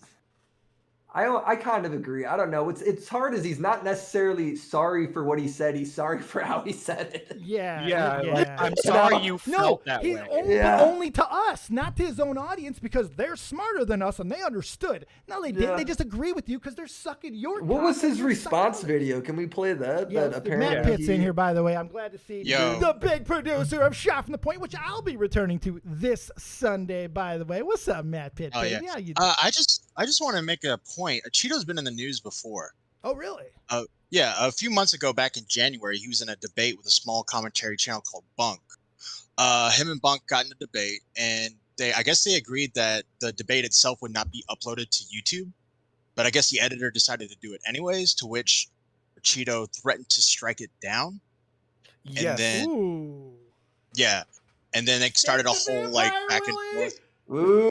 I kind of agree. I don't know. It's hard as he's not necessarily sorry for what he said. He's sorry for how he said it. Yeah. Like, I'm sorry you No, felt that he's way. only, Yeah. but only to us, not to his own audience, because they're smarter than us and they understood. No, they didn't. Yeah. They just agree with you because they're sucking your. What was cock and his you're response sucking ours. video? Can we play that? Yeah, That apparently Matt Pitt's he- in here, by the way. I'm glad to see Yo. the big producer of Shot from the Point, which I'll be returning to this Sunday, by the way. What's up, Matt Pitt? Oh baby? yeah. How you doing? I just want to make a point. Acheeto's been in the news before. Oh, really? Yeah, a few months ago, back in January, he was in a debate with a small commentary channel called Bunk. Him and Bunk got in a debate, and I guess they agreed that the debate itself would not be uploaded to YouTube, but I guess the editor decided to do it anyways. To which Acheeto threatened to strike it down. Yes. And then Ooh. yeah, and then it started a Save the whole like vampire, back and Willie! forth. Ooh.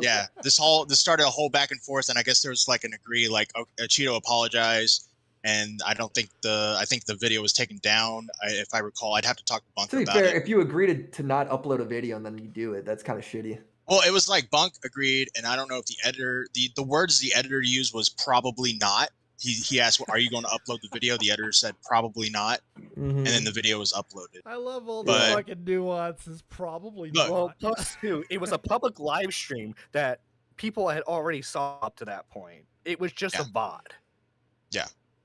Yeah, this started a whole back and forth, and I guess there was like an agree, like Acheeto apologized, and I think the video was taken down. If I recall, I'd have to talk to Bunk To be about fair, it. if you agree to not upload a video and then you do it, that's kind of shitty. Well, it was like Bunk agreed, and I don't know if the editor, the words the editor used was probably not. He asked, "Are you going to upload the video?" The editor said, "Probably not," and then the video was uploaded. I love all But- the fucking nuances. Probably But- not. Well, plus two, it was a public live stream that people had already saw up to that point. It was just Yeah. a VOD.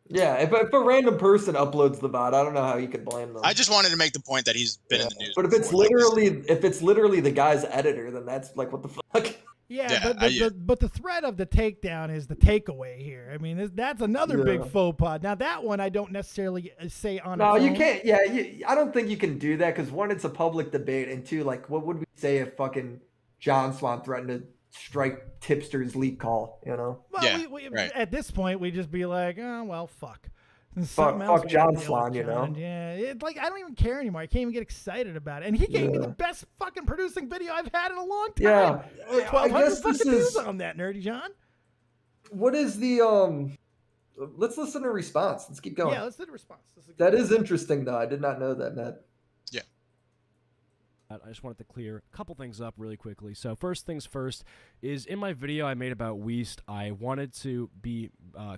Yeah, if a random person uploads the VOD, I don't know how you could blame them. I just wanted to make the point that he's been in the news. But if it's before, literally the guy's editor, then that's like what the fuck. Yeah, Yeah, but the threat of the takedown is the takeaway here. I mean, that's another big Yeah. faux pas. Now that one I don't necessarily say on. No, its you own. can't. Yeah, I don't think you can do that because one, it's a public debate, and two, like, what would we say if fucking John Swan threatened to strike tipster's leak call? You know? Well, Yeah, we right. at this point we just be like, oh well, fuck. And Fuck something else we John gotta deal with, Swan, you know? John. Yeah, it's like I don't even care anymore. I can't even get excited about it. And he gave me the Yeah. best fucking producing video I've had in a long time. Yeah, I 1,200 guess this fucking views is. on that, Nerdy John. What is the Let's listen to response. Let's keep going. Yeah, let's do the response. This is That is interesting, though. I did not know that, Ned. I just wanted to clear a couple things up really quickly. So first things first is in my video I made about Weest, I wanted to be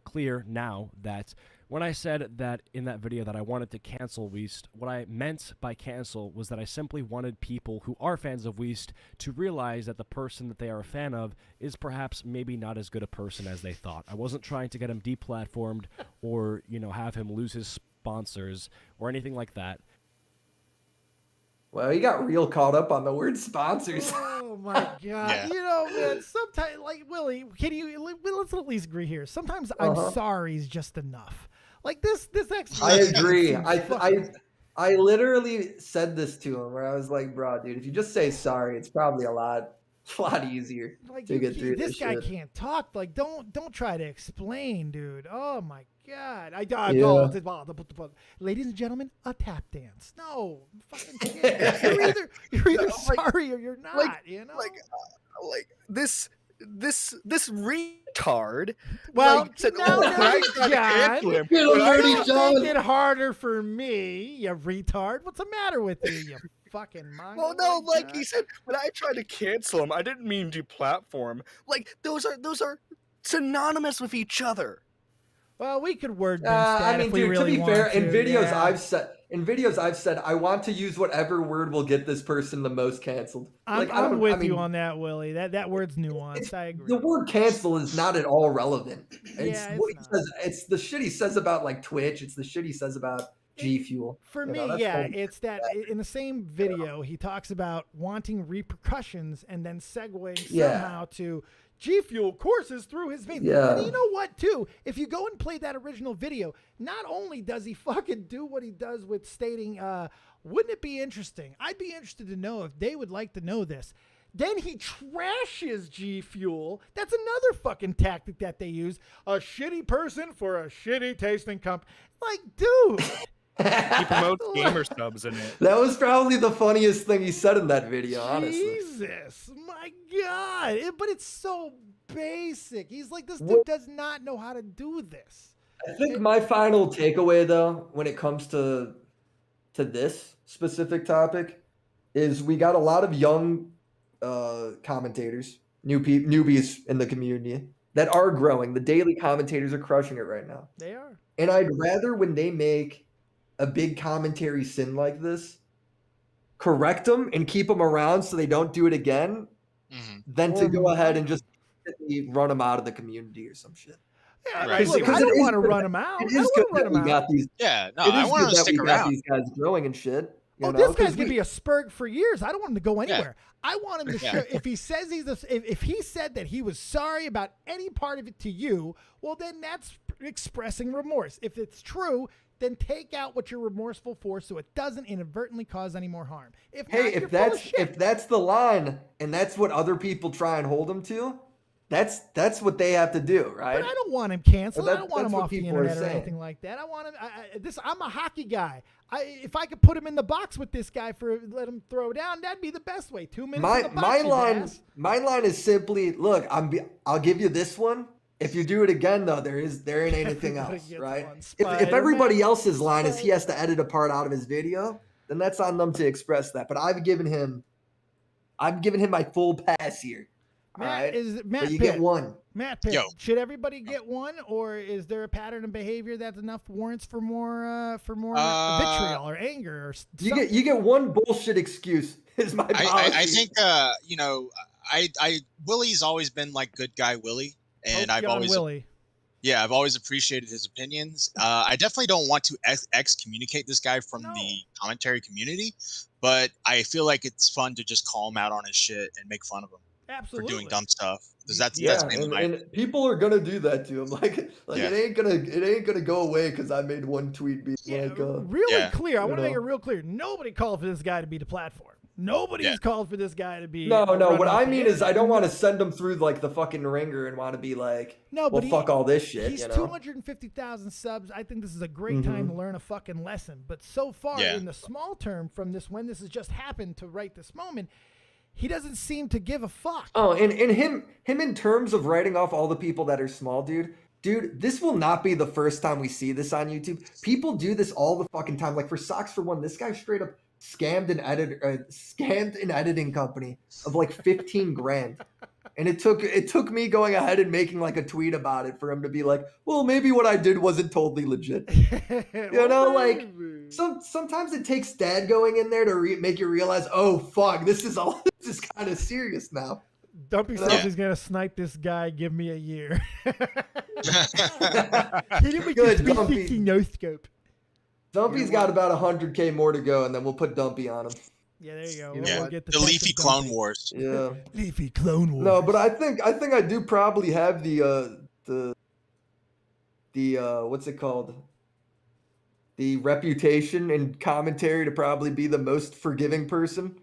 clear now that when I said that in that video that I wanted to cancel Weest, what I meant by cancel was that I simply wanted people who are fans of Weest to realize that the person that they are a fan of is perhaps maybe not as good a person as they thought. I wasn't trying to get him deplatformed or, have him lose his sponsors or anything like that. Well, you got real caught up on the word sponsors. Oh my god! Yeah. You know, man. Sometimes, like Willie, let's at least agree here. Sometimes I'm sorry is just enough. Like this I agree. seems I literally said this to him where I was like, bro, dude, if you just say sorry, it's probably a lot easier like to get through this guy shit. can't talk. Like, don't try to explain, dude. Oh my god! Ladies and gentlemen, a tap dance. No, fucking shit. You're either sorry or you're not. You know, like this retard. Well, like, said, now, when I tried to cancel him, when I don't make it harder for me, you retard. What's the matter with you, you fucking mongo? Well, no, like he said, when I tried to cancel him, I didn't mean deplatform. Like those are synonymous with each other. Well, we could word that I mean, if we dude, really to be fair, want in to, videos yeah. I've said I want to use whatever word will get this person the most canceled. I'm with you on that, Willie. That word's nuanced. I agree. The word cancel is not at all relevant. It's Yeah, what he says. It's the shit he says about like Twitch. It's the shit he says about G Fuel. For me, it's that in the same video he talks about wanting repercussions and then segueing somehow to G Fuel courses through his veins. Yeah. And you know what, too? If you go and play that original video, not only does he fucking do what he does with stating, wouldn't it be interesting? I'd be interested to know if they would like to know this. Then he trashes G Fuel. That's another fucking tactic that they use. A shitty person for a shitty tasting company. Like, dude. He promotes gamer subs in it. That was probably the funniest thing he said in that video, honestly. Jesus, my God. But it's so basic. He's like, this dude does not know how to do this. I think my final takeaway, though, when it comes to this specific topic, is we got a lot of young commentators, newbies in the community that are growing. The daily commentators are crushing it right now. They are. And I'd rather when they make a big commentary sin like this, correct them and keep them around so they don't do it again, than to go ahead and just run them out of the community or some shit. Yeah, Right. look, I don't want to run them out. It is good that we got these. Yeah, no, It I is want good to that stick we got around. these guys growing and shit. Oh, this guy's gonna be a Spurg for years. I don't want him to go anywhere. I want him to show. If he says if he said that he was sorry about any part of it to you, well, then that's expressing remorse. If it's true, then take out what you're remorseful for, so it doesn't inadvertently cause any more harm. If that's the line, and that's what other people try and hold him to, that's what they have to do, right? But I don't want him canceled. But I don't want that's him what off the people are internet or saying. anything like that. I want him. I'm a hockey guy. If I could put him in the box with this guy for let him throw down, that'd be the best way. 2 minutes. in the box, my line is simply, look, I'll give you this one. If you do it again, though, there ain't anything else, right? If everybody else's line is he has to edit a part out of his video, then that's on them to express that. But I've given him my full pass here. Matt but you Pitt. get one. Matt Pitt. Yo. Should everybody get one, or is there a pattern of behavior that's enough warrants for more vitriol or anger or something? You get one bullshit excuse. Is my policy. I think Willie's always been like good guy Willie. And I've always appreciated his opinions. I definitely don't want to excommunicate this guy from the commentary community, but I feel like it's fun to just call him out on his shit and make fun of him for doing dumb stuff. Because that's mainly my. And people are gonna do that to him. It ain't gonna go away because I made one tweet be clear. I want to make it real clear. Nobody called for this guy to be the platform. Nobody's called for this guy to be. No. What I mean is, I don't want to send him through like the fucking ringer and want to be like, fuck all this shit. He's 250,000 subs. I think this is a great time to learn a fucking lesson. But so far, in the small term, from this when this has just happened to right this moment, he doesn't seem to give a fuck. Oh, and him in terms of writing off all the people that are small, dude, this will not be the first time we see this on YouTube. People do this all the fucking time. Like for Socks for One, this guy straight up scammed an editing company of like 15 grand. And it took me going ahead and making like a tweet about it for him to be like, well, maybe what I did wasn't totally legit. Sometimes it takes dad going in there to make you realize, oh fuck, this is kind of serious now. Dumpy says he's gonna snipe this guy. Give me a year. Hit him with your 360 no scope. Dumpy's got about 100K more to go, and then we'll put Dumpy on him. Yeah, there you go. You know Yeah, what? get the Leafy Texas Clone Dumpy. Wars. Yeah. Leafy Clone Wars. No, but I think I do probably have the what's it called? The reputation and commentary to probably be the most forgiving person.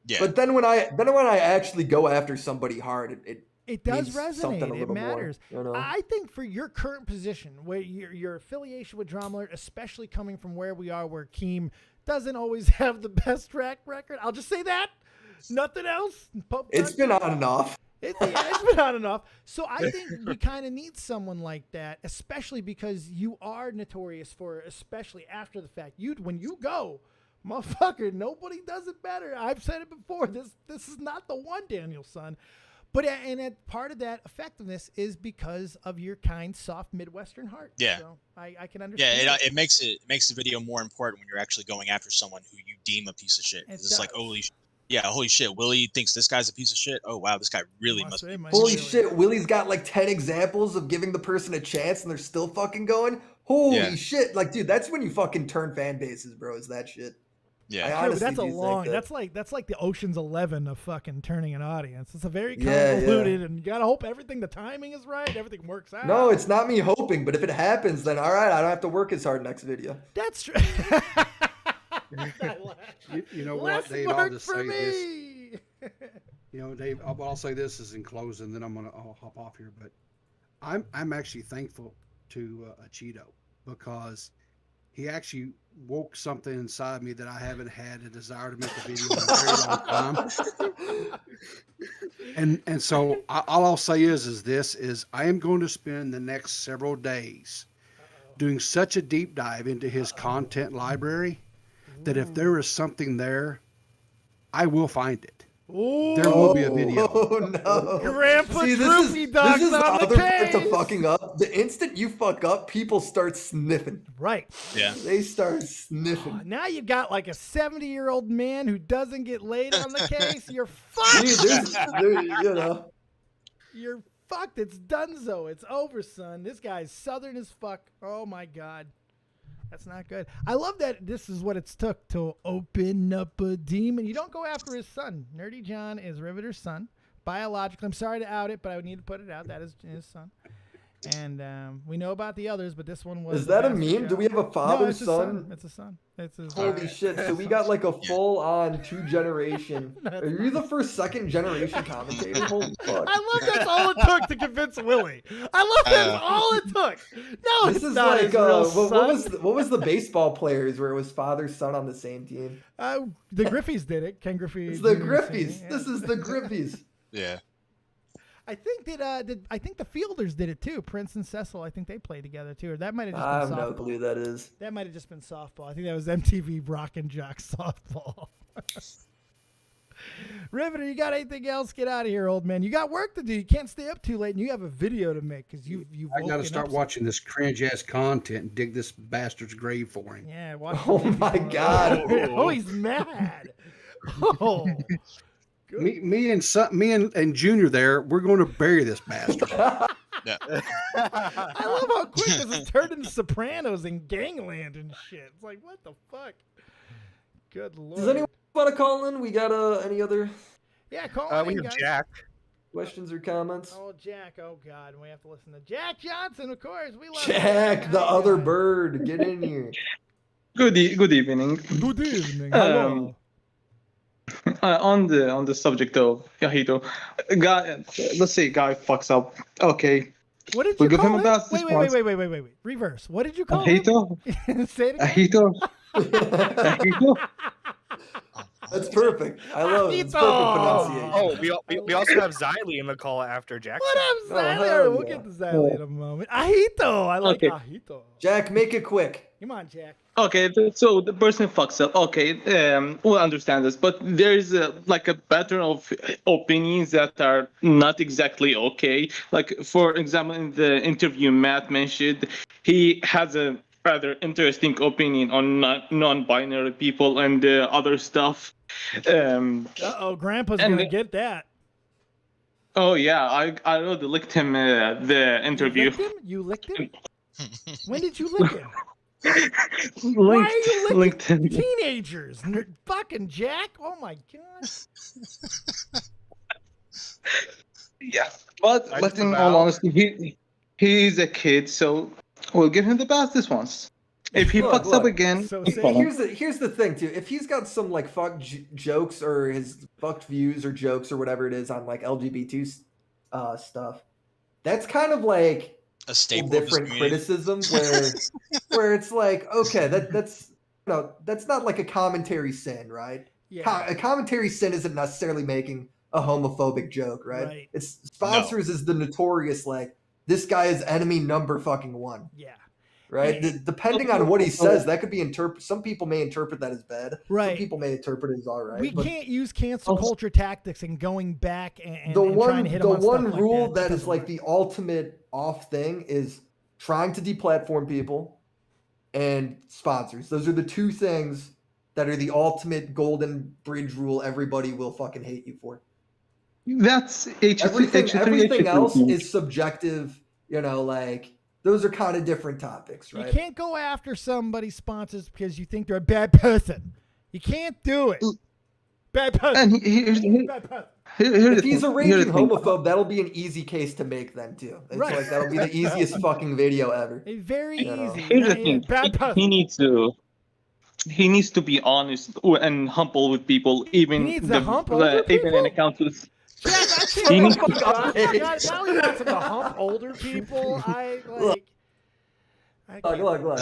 Yeah. But then when I actually go after somebody hard, it does means something a resonate. It little more, matters. you know? I think for your current position, where your affiliation with Drama Alert, especially coming from where we are, where Keem doesn't always have the best track record. I'll just say that. Nothing else. It's been on and off. It's been on and off. So I think we kind of need someone like that, especially because you are notorious for, especially after the fact. When you go, motherfucker, nobody does it better. I've said it before. This is not the one, Daniel, son. But part of that effectiveness is because of your kind, soft Midwestern heart. Yeah. So I can understand. Yeah, it makes the video more important when you're actually going after someone who you deem a piece of shit. It's like, holy shit, Willie thinks this guy's a piece of shit. Oh wow, this guy really must be. Holy shit, Willie's got like 10 examples of giving the person a chance and they're still fucking going. Holy shit. Like, dude, that's when you fucking turn fan bases, bro, is that shit. Yeah. I honestly that's a do long. think that. That's like the Ocean's 11 of fucking turning an audience. It's a very Yeah, convoluted, and you gotta hope the timing is right, everything works out. No, it's not me hoping, but if it happens, then all right, I don't have to work as hard next video. That's true. You know Less what, Dave? I'll work just for say this. me. You know, Dave, I'll say this is in closing, then I'll hop off here. But I'm actually thankful to Acheeto because he actually woke something inside me that I haven't had a desire to make a video in a very long time. And so all I'll say is I am going to spend the next several days doing such a deep dive into his content library that if there is something there, I will find it. Ooh. There will be a video. Oh no, Grandpa See, Droopy Dog's this is the on the other part to case. fucking up. The instant you fuck up, people start sniffing. Right. Yeah. They start sniffing. Now you got like a 70-year-old man who doesn't get laid on the case. You're fucked. Dude, you know. You're fucked. It's donezo. It's over, son. This guy's southern as fuck. Oh my god. That's not good. I love that this is what it's took to open up a demon. You don't go after his son. Nerdy John is Riveter's son. Biologically, I'm sorry to out it, but I need to put it out. That is his son. And we know about the others, but this one was. Is that a meme? Do we have a father, no, it's son? It's a son. It's his Holy shit. So we got like a full-on two-generation. Are you the first second-generation commentator? Holy fuck. I love that's all it took to convince Willie. I love that's all it took. No, This it's is not like his real what was the baseball players where it was father son on the same team? The Griffies did it. Ken Griffey. It's the Jr. Griffies. Yeah. This is the Griffies. Yeah. I think I think the Fielders did it too. Prince and Cecil. I think they played together too. Or that might have just I been have softball. no clue who that is. That might have just been softball. I think that was MTV Rock and Jock softball. Riveter, you got anything else? Get out of here, old man. You got work to do. You can't stay up too late, and you have a video to make because you've. I got to start watching this cringe ass content and dig this bastard's grave for him. Yeah. Watch Oh my god. Oh, he's mad. Oh. Me and Junior there, we're going to bury this bastard. Yeah. I love how quick this has turned into Sopranos and Gangland and shit. It's like, what the fuck? Good lord. Does anyone want to call in? We got any other Yeah, call We in, have guys. Jack. questions or comments? Oh, Jack. Oh, God. We have to listen to Jack Johnson, of course. We love Jack, the other bird, get in here. Good evening. Good evening. Hello. On the subject of Acheeto, let's say guy fucks up. Okay, What did we you give call him a him? best Wait. response. Reverse. What did you call him? Acheeto, Say it again. Acheeto, Acheeto. That's perfect. I love it. It's perfect pronunciation. Oh, we also have Xylee in the call after Jack. What up, Oh, Xylee? hell We'll yeah. get to Xylee in a moment. Acheeto. I like Okay. Acheeto. Jack, make it quick. Come on, Jack. Okay, so the person fucks up. Okay, we'll understand this, but there's like a pattern of opinions that are not exactly okay. Like, for example, in the interview Matt mentioned, he has a rather interesting opinion on non-binary people and other stuff. Uh-oh, Grandpa's and going to get that. Oh yeah, I already licked him the interview. You licked him? When did you lick him? Why are you licking LinkedIn. teenagers? Fucking Jack. Oh my god. Yeah, but I but in disavow. all honesty, he's a kid, so we'll give him the pass this once. If he Look, fucks up look. again, So no say- problem. Here's the thing too. If he's got some like jokes or his fucked views or jokes or whatever it is on like LGBT stuff, that's kind of like A a staple of his different community. criticism where it's like, okay, that's that's not like a commentary sin, right? Yeah. A commentary sin isn't necessarily making a homophobic joke, right? Right. It's sponsors is the notorious like this guy is enemy number fucking one, Yeah. right? Depending on what he says, that could be some people may interpret that as bad. Right. Some people may interpret it as all right. We but can't use cancel culture tactics and going back and the and trying to hit them on one stuff like rule that that is doesn't like work. the ultimate off thing is trying to deplatform people and sponsors. Those are the two things that are the ultimate golden bridge rule everybody will fucking hate you for. That's Everything else is subjective, you know, like those are kind of different topics, right? You can't go after somebody's sponsors because you think they're a bad person. You can't do it. Bad person. And here's Bad person. If he's a raging homophobe, that'll be an easy case to make then too. It's Right. like that'll be the easiest fucking video ever. It's very You know. easy. Here's the Yeah, thing. bad person. He needs to be honest and humble with people, even He needs to hump older even in people? accounts with. Jack, I He can't needs believe to- God, now he wants him to hump older people. I Look, can't. Look.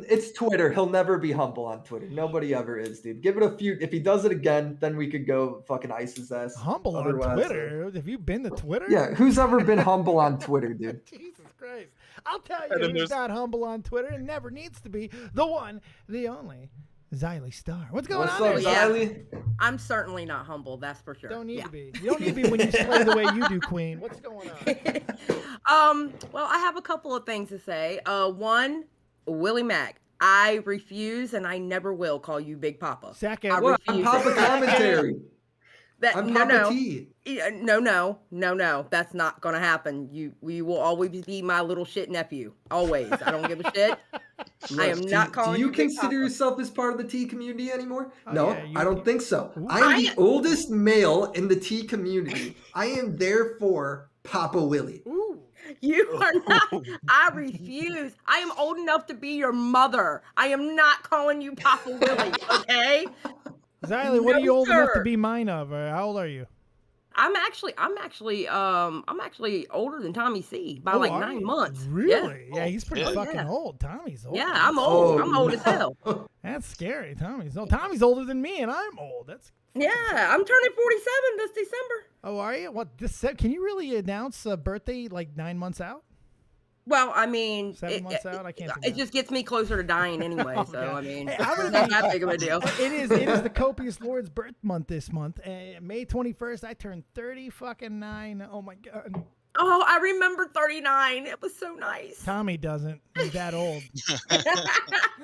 It's Twitter. He'll never be humble on Twitter. Nobody ever is, dude. Give it a few. If he does it again, then we could go fucking ice his ass. Humble on Otherwise, Twitter. Have you been to Twitter? Yeah, who's ever been humble on Twitter, dude? Jesus Christ. I'll tell And you then who's there's- not humble on Twitter and never needs to be. The one, the only, Xylee Star. What's going What's on up, there? Yeah. Xylee? I'm certainly not humble, that's for sure. Don't need Yeah. to be. You don't need to be when you slay the way you do, Queen. What's going on? Well, I have a couple of things to say. One, Willie Mack. I refuse and I never will call you Big Papa. Second. I What? I'm refuse Papa it. commentary. That, I'm no, Papa no. T. No. That's not gonna happen. We will always be my little shit nephew. Always. I don't give a shit. I am Look, not calling Do you you Big consider Papa. yourself as part of the T community anymore? Oh, No, yeah, you I don't can. think so. Ooh. I am the oldest male in the T community. I am therefore Papa Willie. Ooh. You are not. I refuse. I am old enough to be your mother. I am not calling you Papa Willie, okay? Xylee, what are you No, old enough to sir. be mine of? Or how old are you? I'm actually older than Tommy C by Oh, like are 9 you? months. Really? Yeah, he's pretty Oh, fucking yeah. old. Tommy's old. Yeah, I'm old. I'm old as hell. That's scary. Tommy's old. Tommy's older than me, and I'm old. That's. Yeah, I'm turning 47 this December. Oh, are you? What? Can you really announce a birthday like 9 months out? Well, I mean, 7 months out? I can't do it that. just gets me closer to dying anyway. Oh, So God. I mean, Hey, I'm it's gonna not be- that big of a deal. It is the copious Lord's birth month this month. May 21st, I turned 30 fucking 9. Oh my God. Oh, I remember 39. It was so nice. Tommy doesn't. He's that old.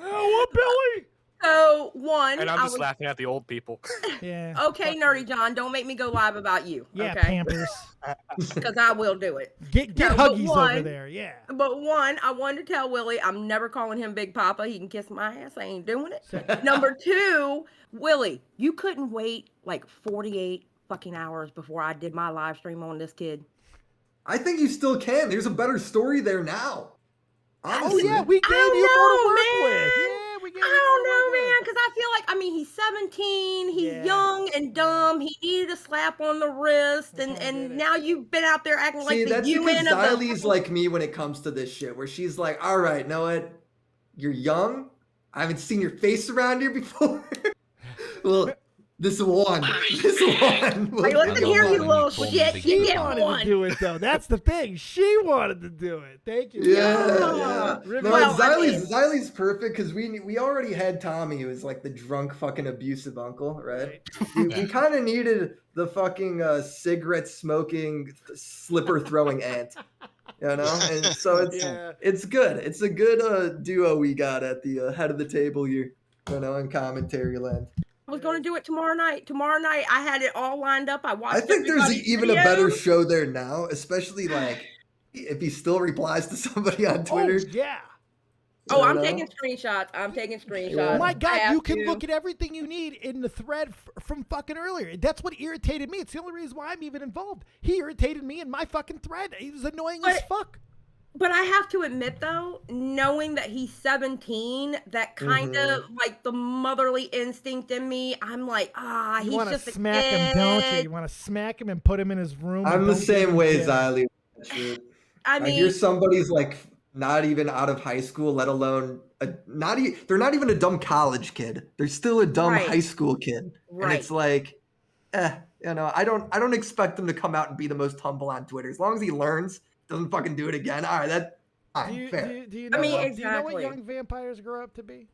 Oh, what, Billy? So one, And I'm I just was, laughing at the old people. Yeah. okay, Nerdy John, don't make me go live about you. Yeah, Okay, Pampers. because I will do it. Get No, but Huggies over one- there. Yeah. But one, I wanted to tell Willie I'm never calling him Big Papa. He can kiss my ass. I ain't doing it. Number two, Willie, you couldn't wait like 48 fucking hours before I did my live stream on this kid. I think you still can. There's a better story there now. Oh, Honestly. yeah, we gave don't you more to know, work man. with. Yeah, we gave I you more don't to know, work with. man, because I feel like, I mean, he's 17, he's Yeah. young and dumb, he needed a slap on the wrist, That's why I did and it. now you've been out there acting See, like the that's because UN of Xylie's the... like me when it comes to this shit, where she's like, all right, know what? You're young. I haven't seen your face around here before. Well, this one. This one. Like, listen here, you little shit, She you get wanted one. to do it, though. That's the thing. She wanted to do it. Thank you. Yeah. Ribbon. No, Well, I mean- Xylie's perfect because we already had Tommy, who was like the drunk fucking abusive uncle, right? We kind of needed the fucking cigarette smoking, slipper throwing aunt, you know. And so it's good. It's a good duo we got at the head of the table here, you know, in commentary land. I was going to do it tomorrow night. Tomorrow night, I had it all lined up. I watched I think there's everybody's even a better videos. show there now, especially like if he still replies to somebody on Twitter. Oh, yeah. Oh, I'm taking screenshots. I'm taking screenshots. Oh my I God, have you can to. look at everything you need in the thread from fucking earlier. That's what irritated me. It's the only reason why I'm even involved. He irritated me in my fucking thread. He was annoying as fuck. But I have to admit, though, knowing that he's 17, that kind of like the motherly instinct in me, I'm like, You he's want to just a smack kid. him, don't you? You want to smack him and put him in his room. I'm and the don't give same him way, shit. Xylee. I I hear mean, somebody's like not even out of high school, let alone they're not even a dumb college kid. They're still a dumb Right. high school kid. Right. And it's like, you know, I don't expect them to come out and be the most humble on Twitter. As long as he learns, doesn't fucking do it again. All right, that's fine, fair. Do you know I mean, what, exactly. do you know what young vampires grow up to be?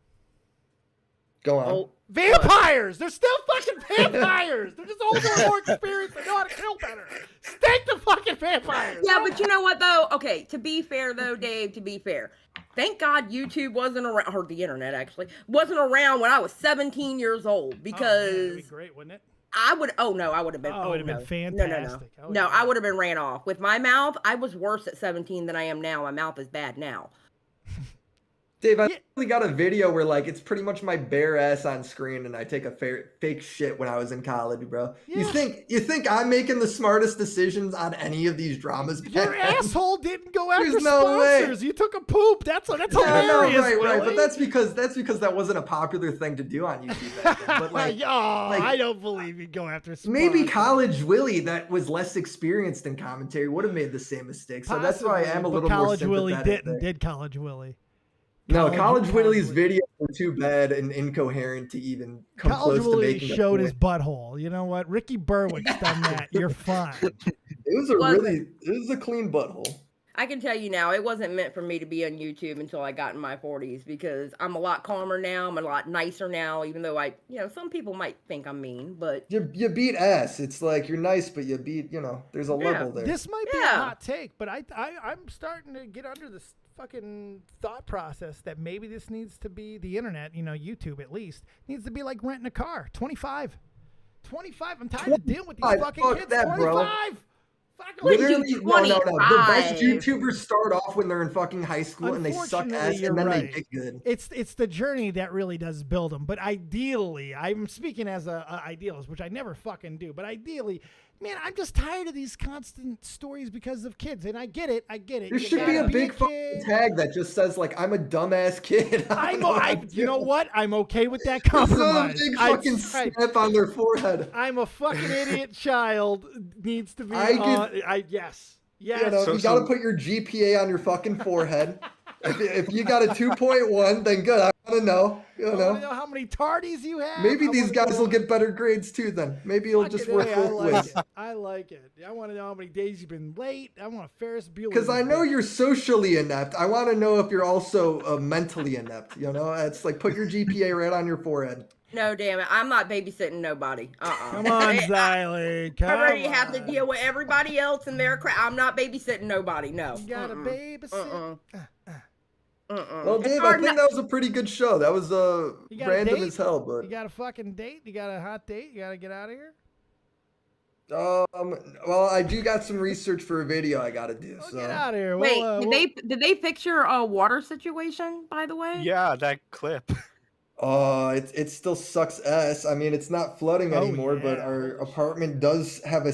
Go on. Oh, Vampires! They're still fucking vampires! They're just older, more experienced, they know how to kill better. Stake the fucking vampires! yeah, but you know what, though? Okay, to be fair, though, Dave, to be fair, thank God YouTube wasn't around, or the internet, actually, wasn't around when I was 17 years old, because that'd be great, wouldn't it? I would have been. Oh, it would have been fantastic. No, I would have been ran off. With my mouth, I was worse at 17 than I am now. My mouth is bad now. Dave, I actually got a video where like it's pretty much my bare ass on screen, and I take a fake shit when I was in college, bro. Yeah. You think I'm making the smartest decisions on any of these dramas? Your asshole didn't go after There's no way. sponsors. You took a poop. That's hilarious. Right. Willie. But that's because that wasn't a popular thing to do on YouTube back then. But like, I don't believe you go after sponsors. maybe College Willie, that was less experienced in commentary, would have made the same mistake. So that's why I am a little more College Willie sympathetic didn't. there. Did College Willie? No, College Willie's videos were too bad and incoherent to even come College close to Willie making showed a his point. butthole. You know what? Ricky Berwick's done that. You're fine. It was a clean butthole. I can tell you now, it wasn't meant for me to be on YouTube until I got in my 40s, because I'm a lot calmer now. I'm a lot nicer now, even though some people might think I'm mean, but You beat ass. It's like you're nice, but you beat, there's a level there. This might be a hot take, but I'm starting to get under this fucking thought process that maybe this needs to be the internet, YouTube at least, needs to be like renting a car. 25. I'm tired of dealing with these fucking Fuck kids. that, 25. bro. What are you, Literally, no. The best 25? YouTubers start off when they're in fucking high school and they suck Unfortunately, ass you're and then right. they get good. It's the journey that really does build them. But ideally, I'm speaking as a idealist, which I never fucking do. But ideally, man, I'm just tired of these constant stories because of kids. And I get it. There You should be a gotta big fucking tag that just says like, I'm a dumbass kid. You know what? I'm okay with that Just a compromise. big fucking snap on their forehead. I'm a fucking idiot child. Needs to be. Yes. You got to put your GPA on your fucking forehead. If you got a 2.1, then good. I want to know. I want to know how many tardies you have. Maybe these guys will get better grades too. Then maybe it'll just work both ways. I like it. I want to know how many days you've been late. I want a Ferris Bueller. Because I know you're socially inept. I want to know if you're also mentally inept. It's like put your GPA right on your forehead. No, damn it. I'm not babysitting nobody. Come on, Xylee. I already have to deal with everybody else and their crap. I'm not babysitting nobody. No. You got to babysit. Well, Dave, I think that was a pretty good show. That was random as hell, but you got a fucking date? You got a hot date? You got to get out of here? well, I do got some research for a video I got to do. So Get out of here. Wait, did they fix your water situation, by the way? Yeah, that clip. It still sucks ass. I mean, it's not flooding anymore, but our apartment does have a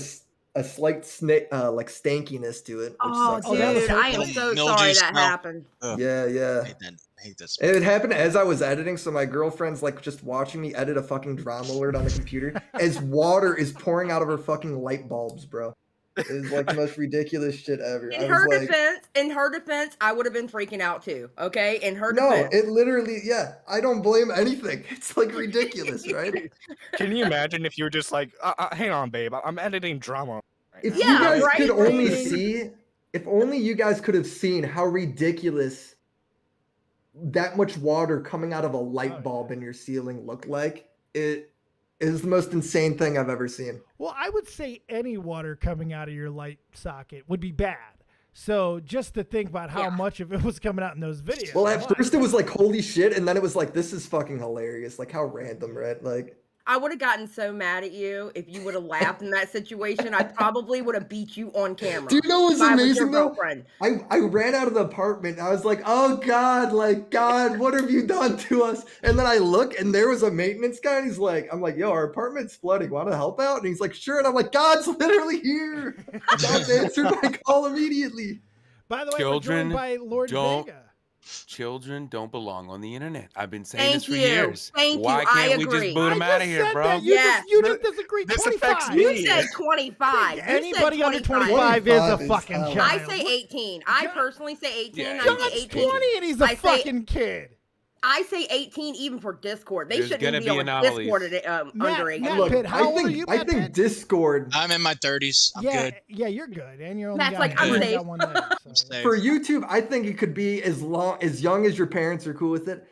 slight stankiness to it. Which sucks dude, ass. I am so sorry that happened. Yeah. I hate this. It happened as I was editing, so my girlfriend's like just watching me edit a fucking drama alert on the computer as water is pouring out of her fucking light bulbs, bro. It was like the most ridiculous shit ever. In her defense, I would have been freaking out too. Okay, in her defense. No, it literally, I don't blame anything. It's like ridiculous, right? Can you imagine if you were just like, hang on, babe, I'm editing drama. If you guys could only see, if only you guys could have seen how ridiculous that much water coming out of a light bulb in your ceiling looked like. It is the most insane thing I've ever seen. Well, I would say any water coming out of your light socket would be bad. So just to think about how much of it was coming out in those videos. Well, at first it was like, holy shit. And then it was like, this is fucking hilarious. Like how random, right? Like, I would have gotten so mad at you if you would have laughed in that situation. I probably would have beat you on camera. Do you know what's if I was your amazing though? girlfriend. I ran out of the apartment. I was like, oh God, like God, what have you done to us? And then I look and there was a maintenance guy and he's like, I'm like, yo, our apartment's flooding. Want to help out? And he's like, sure. And I'm like, God's literally here. God answered my call immediately. By the way, we're joined by Lord Vega. Children don't belong on the internet. I've been saying this for you. years. Thank Why you. can't I we agree. just boot them I out of just here, said bro? that. You just disagree. This 25. affects me. You said 25. Anybody you said under 25 is a fucking child. I say 18. I personally say 18. Yeah. I John's say 18. 20 and he's a fucking kid. I say 18 even for Discord. They There's shouldn't gonna be be on anomalies. Discord at under 18. Look, Pitt, how old are you, I Matt think Pitt? Discord I'm in my 30s. I'm Yeah, good. yeah, you're good, and you're only That's got, like, you I'm only safe. got one leg. I'm So. safe. for YouTube, I think it could be as young as your parents are cool with it.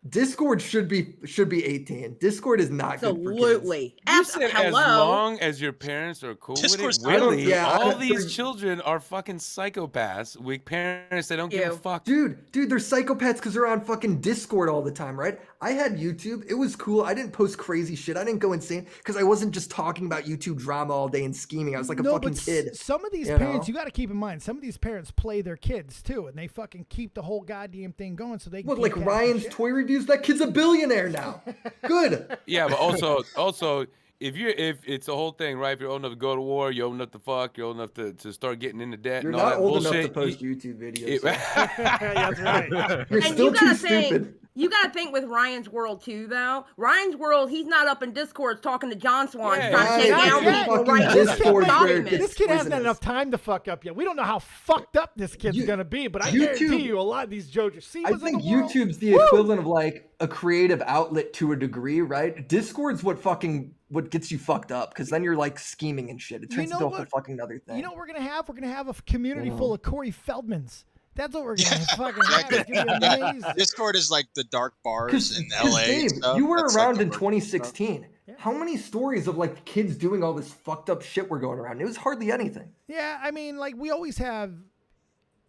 Discord should be 18. Discord is not good for kids. Absolutely. You said as Hello. long as your parents are cool with Discord's it. not- Really? Yeah, all I- these children are fucking psychopaths with parents that don't give a Ew. fuck. Dude, they're psychopaths because they're on fucking Discord all the time, right? I had YouTube. It was cool. I didn't post crazy shit. I didn't go insane because I wasn't just talking about YouTube drama all day and scheming. I was like a fucking kid. Some of these you parents, know? you got to keep in mind, some of these parents play their kids too, and they fucking keep the whole goddamn thing going so they can Look, keep like catching Ryan's shit. toy reviews. That kid's a billionaire now. Good. Yeah, but also, if it's a whole thing, right? If you're old enough to go to war, you're old enough to fuck, you're old enough to start getting into debt You're and all not that old bullshit. enough to post YouTube videos. That's right. You're And still you too gotta stupid. think. You gotta think with Ryan's World too, though. Ryan's World, he's not up in Discord talking to John Swans Yeah, trying to take yeah, down yeah. people. Fucking Right? Discord Stop where him. it gets This kid hasn't had poisonous. enough time to fuck up yet. We don't know how fucked up this kid's gonna be, but I YouTube- guarantee you, a lot of these JoJo. See, I think YouTube's the equivalent of like a creative outlet to a degree, right? Discord's what gets you fucked up because then you're like scheming and shit. It turns into a whole fucking other thing. You know what we're gonna have? We're gonna have a community full of Corey Feldmans. That's what we're gonna fucking have. It's gonna be amazing. Discord is like the dark bars in LA. Dave, and stuff. you were That's like around the in worst 2016. Yeah. How many stories of like kids doing all this fucked up shit were going around? It was hardly anything. Yeah, I mean, like we always have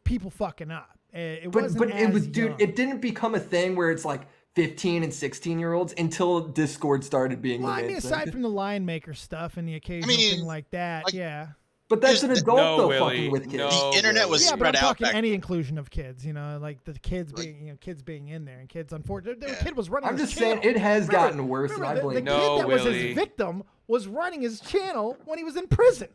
people fucking up. It But wasn't it was, as dude, young. it didn't become a thing where it's like 15 and 16-year-olds until Discord started being Well, the I main mean, thing. aside from the Lion Maker stuff and the occasional thing like that, like- yeah. But that's an Here's adult No, though, Willie, fucking with kids. no. The internet was Yeah, but I'm spread out talking back. any inclusion of kids, you know, like the kids being, kids being in there and kids, unfortunately, the kid was running. I'm his just saying channel. it has Remember- gotten worse, and remember I blame the you. kid No, that was Willie. his victim was running his channel when he was in prison.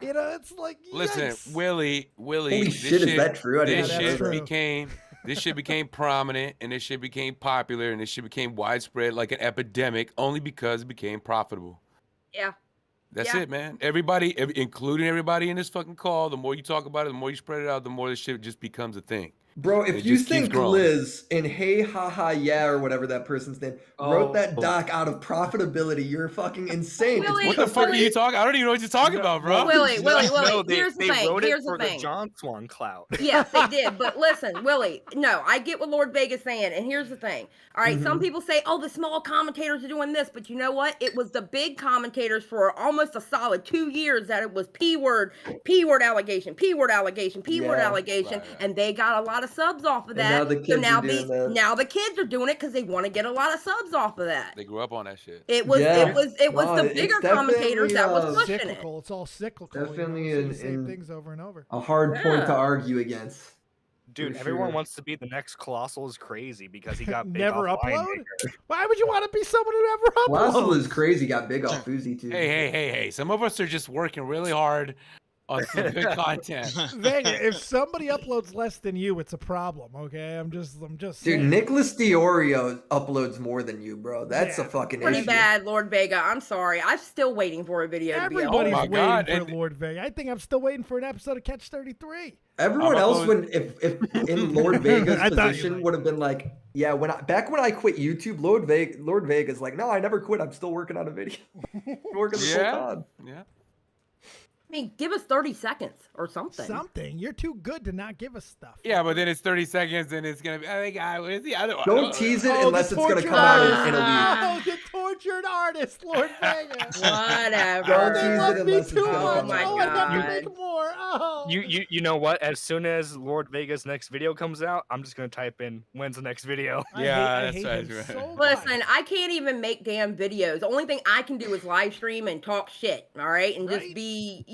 You know, it's like Listen, yikes. Willie, Holy this shit, is that true? I didn't This know shit that. True. became prominent, and this shit became popular, and this shit became widespread like an epidemic only because it became profitable. Yeah. That's Yeah. it, man. Everybody, including everybody in this fucking call, the more you talk about it, the more you spread it out, the more this shit just becomes a thing. Bro, if It you just keeps think growing. Liz and Hey Ha Ha Yeah or whatever that person's name wrote that doc out of profitability, you're fucking insane. It's Willie, What the fuck are you talking? I don't even know what you're talking about, bro. Willie, No, here's the thing. wrote Here's it the for thing. the John Swan clout. Yes, they did. But listen, Willie, no, I get what Lord Vega's saying. And here's the thing. All right, some people say, oh, the small commentators are doing this. But you know what? It was the big commentators for almost a solid 2 years that it was P word allegation, P word allegation, P word Yeah, allegation. right. And they got a lot of subs off of that. now the so kids now are doing that. now the kids are doing it because they want to get a lot of subs off of that. They grew up on that shit. It was Yeah. it was No, the it's bigger definitely, commentators that was pushing it. cyclical. It's all cyclical. you know, Definitely so you in- say in- things over and over. a hard point Yeah. to argue against. Dude, For everyone sure. wants to be the next Colossal is crazy because he got big Never off Lion upload? Maker. Why would you want to be someone who never uploads? Colossal is crazy. Got big off Uzi too. Hey. Some of us are just working really hard on some good content. Vega, if somebody uploads less than you, it's a problem. Okay, I'm just Dude, saying. Nicholas Diorio uploads more than you, bro. That's Yeah. a fucking Pretty issue. bad, Lord Vega. I'm sorry. I'm still waiting for a video to be Everybody's my waiting God, for and- Lord Vega. I think I'm still waiting for an episode of Catch 33. Everyone I'm else, uploading- if in Lord Vega's I thought you position, liked would have been like, yeah, back when I quit YouTube, Lord Vega's like, no, I never quit. I'm still working on a video. Working this whole Yeah. time. Yeah. I mean, give us 30 seconds or something. Something. You're too good to not give us stuff. Yeah, but then it's 30 seconds and it's gonna be, I think, where's the other one? Don't tease it Oh, unless the it's gonna tortured come out artist. in a week. Oh, the tortured artist, Lord Vega. Don't Whatever. tease They it love me unless it's too gonna much. come my Oh, I have to God. make more. Oh. You know what? As soon as Lord Vega's next video comes out, I'm just gonna type in when's the next video. Yeah, I hate that's him right. so Listen, much. I can't even make damn videos. The only thing I can do is live stream and talk shit, all right? And just be,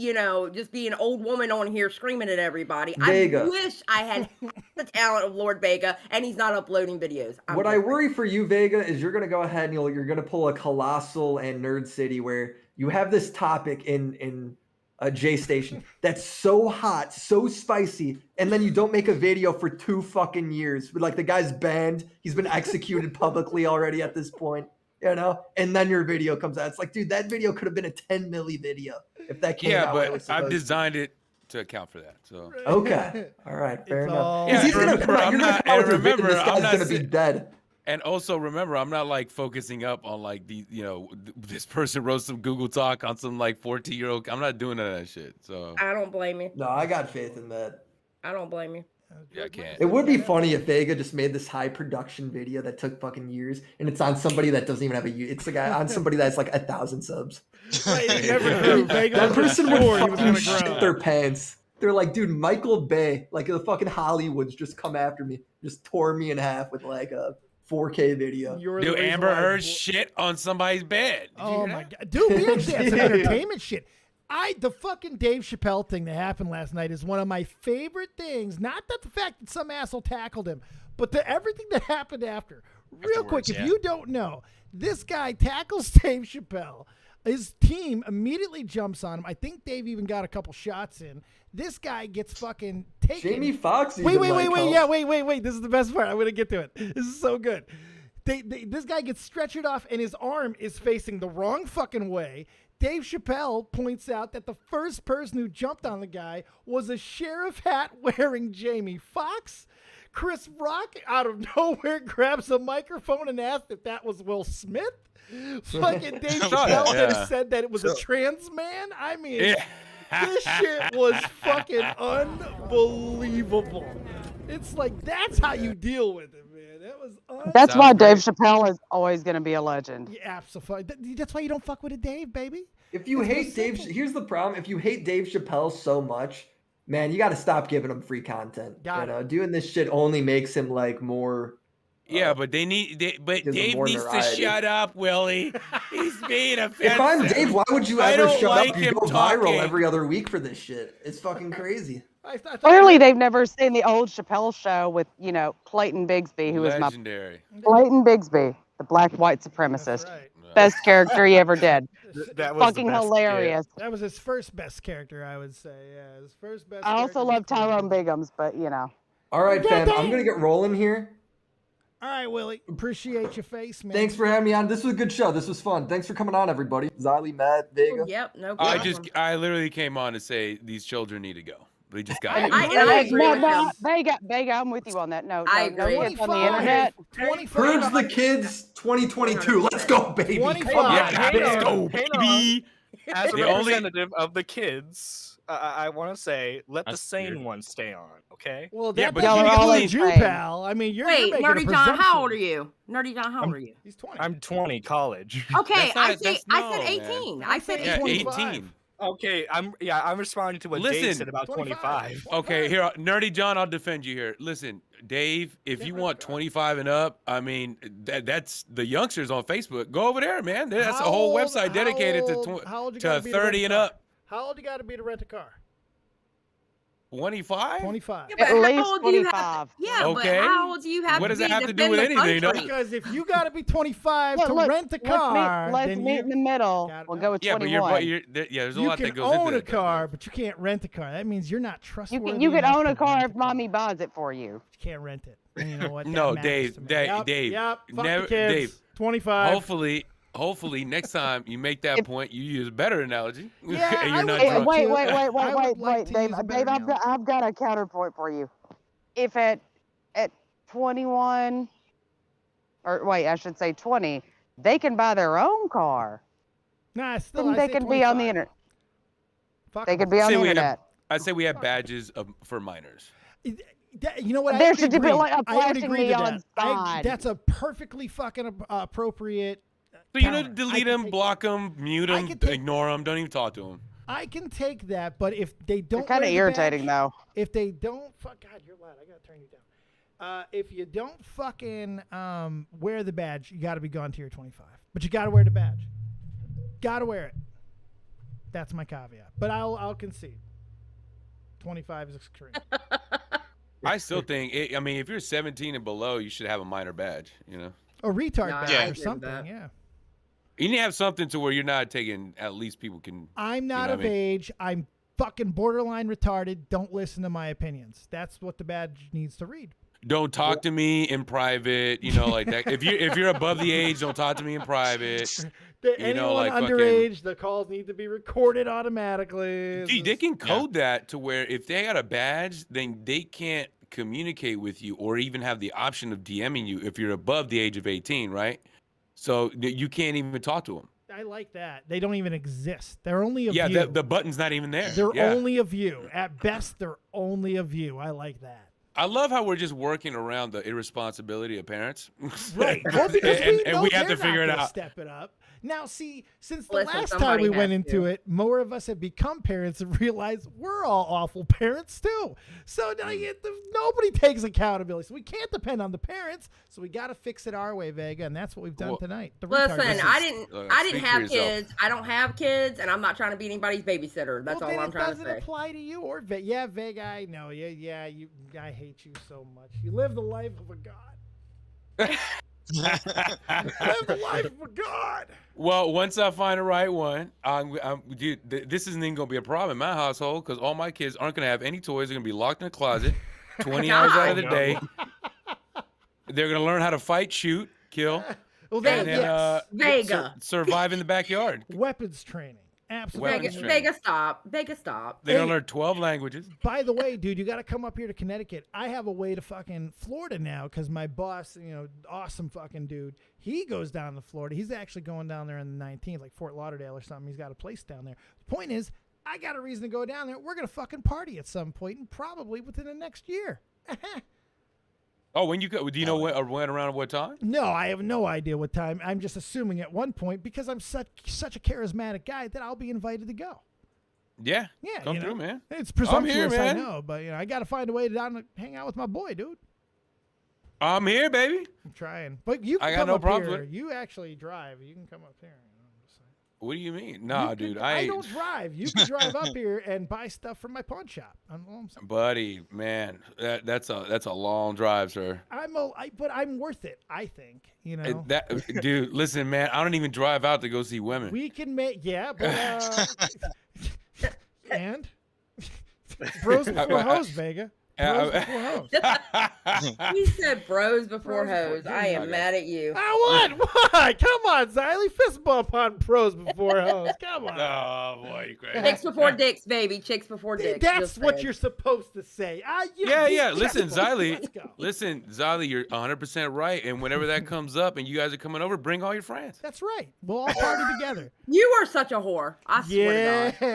just be an old woman on here screaming at everybody. Vega. I wish I had the talent of Lord Vega, and he's not uploading videos. What I worry for you, Vega, is you're gonna go ahead and you're gonna pull a Colossal and Nerd City where you have this topic in a J Station that's so hot, so spicy, and then you don't make a video for 2 fucking years. Like the guy's banned, he's been executed publicly already at this point, and then your video comes out. It's like, dude, that video could have been a 10 milli video if that came out. Yeah, but I've designed it to account for that. So okay, all right, fair enough. Yeah, He's gonna remember, come out, you're gonna come out with a video, remember, this I'm guy's not gonna be dead. And also remember, I'm not like focusing up on like the, this person wrote some Google talk on some like 14-year-old. I'm not doing none of that shit. So I don't blame you. No, I got faith in that. I don't blame you. Yeah, I can't. It would be funny if Vega just made this high production video that took fucking years, and it's on somebody that doesn't even have it's the guy on somebody that's like 1,000 subs. That person would fucking shit their pants. They're like, dude, Michael Bay, like the fucking Hollywoods, just come after me, just tore me in half with like a 4K video. Do Amber Heard shit on somebody's bed? Oh my god, dude, we actually had some entertainment shit. The fucking Dave Chappelle thing that happened last night is one of my favorite things. Not that the fact that some asshole tackled him, but everything that happened after. Real quick, if you don't know, this guy tackles Dave Chappelle. His team immediately jumps on him. I think Dave even got a couple shots in. This guy gets fucking taken. Jamie Foxx. Wait. This is the best part. I'm gonna get to it. This is so good. This guy gets stretchered off, and his arm is facing the wrong fucking way. Dave Chappelle points out that the first person who jumped on the guy was a sheriff hat wearing Jamie Foxx. Chris Rock, out of nowhere, grabs a microphone and asked if that was Will Smith. Fucking Dave Chappelle then said that it was a trans man. I mean, this shit was fucking unbelievable. It's like, that's how you deal with it, man. That was That's why Dave Chappelle is always going to be a legend. Yeah, absolutely. That's why you don't fuck with a Dave, baby. If you hate Dave, here's the problem. If you hate Dave Chappelle so much, man, you got to stop giving him free content. Doing this shit only makes him like more. Yeah, but Dave needs to shut up, Willie. He's being offensive. If I'm Dave, why would you ever shut like up? You go viral every other week for this shit. It's fucking crazy. Clearly, they've never seen the old Chappelle show with, Clayton Bigsby, who legendary. was Clayton Bigsby, the black white supremacist. Best character he ever did. That was fucking hilarious. That was his first best character, I would say. Yeah, his first best. I also love Tyrone Biggums, but All right, fam, I'm gonna get rolling here. All right, Willie. Appreciate your face, man. Thanks for having me on. This was a good show. This was fun. Thanks for coming on, everybody. Ziley, Matt, Vega. Yep, no problem. I literally came on to say these children need to go. They just got Vega, I'm with you on that. No agree. kids on the internet. Purge the kids 2022. Let's go, baby. 25. Yeah, let's go, baby. As a representative of the kids, I want to say, let the sane ones stay on, okay? Well, Yeah, that but doesn't you include you, pal. I mean, you're Wait, making Nerdy a John, how old presumption. are you? Nerdy John, how old are you? He's 20. I'm 20, college. Okay, I said no, 18. I said Yeah, 18. 18. Okay, I'm responding to what Dave said about 25. Okay, here, Nerdy John, I'll defend you here. Listen, Dave, if you want 25 and up, I mean, that's the youngsters on Facebook. Go over there, man. That's a whole website dedicated to 30 and up. How old you got to be to rent a car? 25? 25. Yeah, but At least how old do you 25. Yeah, Okay. but how old do you have What to does be that have to to do defend with the anything, you know? country? Because if you got to be 25 to rent a car, let's then meet in the middle. We'll go with Yeah, 21. but there's a you lot that can goes into own a it, though. car, but you can't rent a car. That means you're not trustworthy. You can enough own a to car rent if mommy buys it for you. You can't rent it. And you know what? That No, matters to me. Dave, Yep. Fuck never, the kids. Dave. 25. Hopefully, next time you make that point, you use a better analogy. Yeah, and I you're not would drunk. like Wait, to Dave. use a Dave, better I've got a counterpoint for you. If at 21, or wait, I should say 20, they can buy their own car. Nah, still, Then I they say can be on the 25. internet. Fuck They them. can be on the internet. I say we have badges for minors. You know what? There I would should be agree. like a I would flashing agree to neon that. sign. That's a perfectly fucking appropriate. So you counter. delete them, block them, mute I them, could take- ignore them. Don't even talk to them. I can take that, but if they don't, kind of irritating though. If they don't, fuck God, you're loud. I gotta turn you down. If you don't fucking wear the badge, you got to be gone to your 25. But you got to wear the badge. Got to wear it. That's my caveat. But I'll concede. 25 is extreme. I still think. I mean, if you're 17 and below, you should have a minor badge. You know, a retard badge I or agree something. Yeah. you need to have something to where you're not taking. At least people can. I'm not of age. I'm fucking borderline retarded. Don't listen to my opinions. That's what the badge needs to read. Don't talk to me in private. You know, like that. If you're above the age, don't talk to me in private. Anyone like underage, the calls need to be recorded automatically. Gee, they can code that to where if they got a badge, then they can't communicate with you or even have the option of DMing you if you're above the age of 18, right? So you can't even talk to them. I like that. They don't even exist. They're only a view. Yeah, the button's not even there. They're only a view. At best, they're only a view. I like that. I love how we're just working around the irresponsibility of parents. Right. Well, because and we have to figure it out. Step it up. Now, see, since the last time we went into it, more of us have become parents and realized we're all awful parents too. So now nobody takes accountability. So we can't depend on the parents. So we got to fix it our way, Vega, and that's what we've done tonight. Listen, I didn't have kids. I don't have kids, and I'm not trying to be anybody's babysitter. That's all I'm trying to say. It doesn't apply to you or Vega. Yeah, Vega, I know. Yeah, I hate you so much. You live the life of a god. Live the life of a god. Well, once I find the right one, dude, this isn't even gonna be a problem in my household because all my kids aren't gonna have any toys. They're gonna be locked in a closet, 20 hours out of the day. They're gonna learn how to fight, shoot, kill, well, and then Vega survive in the backyard. Weapons training. Absolutely. Vega, stop. They're gonna learn 12 languages. By the way, dude, you got to come up here to Connecticut. I have a way to fucking Florida now because my boss, awesome fucking dude, he goes down to Florida. He's actually going down there on the 19th, like Fort Lauderdale or something. He's got a place down there. The point is, I got a reason to go down there. We're gonna fucking party at some point, and probably within the next year. Oh, when you go, do you know when around what time? No, I have no idea what time. I'm just assuming at one point because I'm such a charismatic guy that I'll be invited to go. Yeah, yeah, come through, man. It's presumptuous, I'm here, man. I know, but I got to find a way to down to hang out with my boy, dude. I'm here, baby. I'm trying, but you can I got come no up problem here. with it. You actually drive. You can come up here. What do you mean? Nah, dude, I don't drive. You can drive up here and buy stuff from my pawn shop. Buddy, man, that's a long drive, sir. But I'm worth it. I think Dude, listen, man, I don't even drive out to go see women. We can make but and bros before hoes, Vega. Bros before hoes. He said bros before hoes. I am mad at you. I would. Why? Come on, Xylee. Fist bump on pros before hoes. Come on. Oh, boy, you crazy. Chicks before dicks, baby. Chicks before dicks. That's what you're supposed to say. Yeah. Listen, Xylee, you're 100% right. And whenever that comes up and you guys are coming over, bring all your friends. That's right. We'll all party together. You are such a whore. I swear to God.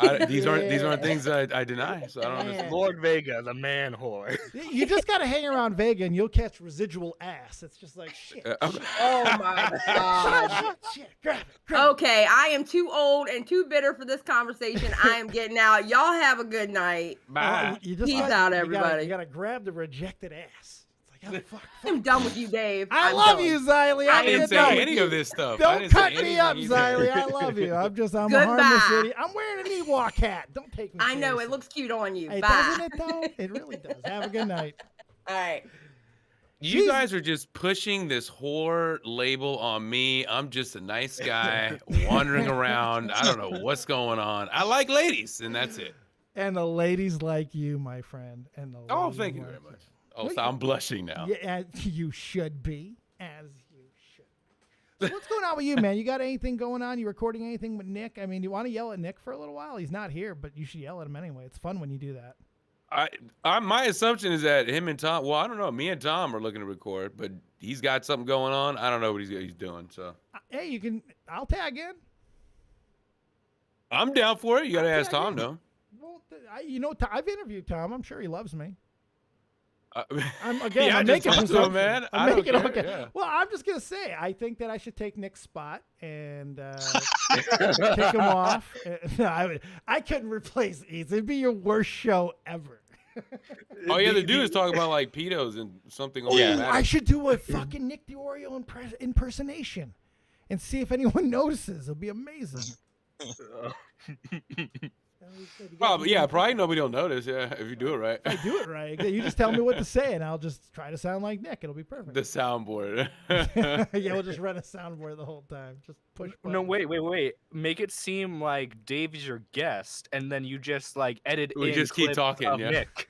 Yeah. These aren't things I deny. So I don't understand. Lord Vega, the man whore. You just got to hang around Vega and you'll catch residual ass. It's just like shit. Oh my God. Shit. Grab it. Okay, I am too old and too bitter for this conversation. I am getting out. Y'all have a good night. Bye. Peace out, everybody. You got to grab the rejected ass. It's like, fuck. I'm done with you, Dave. I love you, Xylee. I didn't say any of this stuff. Don't cut me up, Xylee. I love you. I'm a harmless idiot. I'm wearing an Ewok hat. Don't take me I know. seriously. It looks cute on you. Hey, Bye. doesn't it, though? It really does. Have a good night. All right. You guys are just pushing this whore label on me. I'm just a nice guy wandering around. I don't know what's going on. I like ladies, and that's it. And the ladies like you, my friend. And the thank you very much. Oh, so I'm blushing now. Yeah, you should be. As you should. So what's going on with you, man? You got anything going on? You recording anything with Nick? I mean, you want to yell at Nick for a little while? He's not here, but you should yell at him anyway. It's fun when you do that. My assumption is that him and Tom. Well, I don't know. Me and Tom are looking to record, but he's got something going on. I don't know what he's doing. So hey, you can. I'll tag in. I'm down for it. You got to ask Tom, though. Well, I've interviewed Tom. I'm sure he loves me. I'm Yeah, I just making talked to him, man. I don't care, okay. yeah. Well, I'm just gonna say I think that I should take Nick's spot and kick him off. No, I couldn't replace Eats. It'd be your worst show ever. All you have to do is talk about like pedos and something. I should do a fucking Nick the Oreo impersonation and see if anyone notices. It'll be amazing. Probably nobody will notice. Yeah, if you do it right. If I do it right. You just tell me what to say, and I'll just try to sound like Nick. It'll be perfect. The soundboard. Yeah, we'll just run a soundboard the whole time. Just push. No, wait. Make it seem like Dave is your guest, and then you just like edit We in just keep clips talking, of yeah. Nick.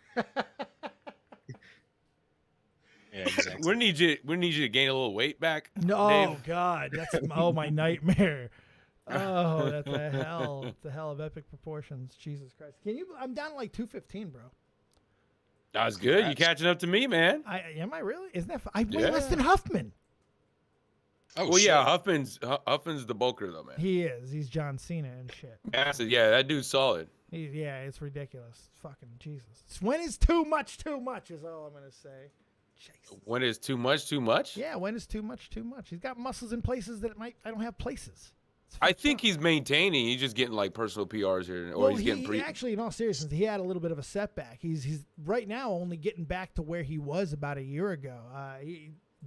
Yeah, exactly. We need you to gain a little weight back. No, Dave. God, that's my nightmare. Oh, that's a hell. It's a hell of epic proportions. Jesus Christ. I'm down to like 215, bro. That was good. You catching up to me, man. Am I really? Isn't that? I weigh less than Huffman. Oh, well, shit. yeah, Huffman's the bulker though, man. He is. He's John Cena and shit. Massive. Yeah, that dude's solid. Yeah, it's ridiculous. Fucking Jesus. When is too much is all I'm gonna say. Jesus. When is too much too much? Yeah, when is too much too much? He's got muscles in places that I don't have places. I think he's maintaining. He's just getting like personal PRs here, or Well, he's getting actually, in all seriousness, he had a little bit of a setback. He's right now only getting back to where he was about a year ago.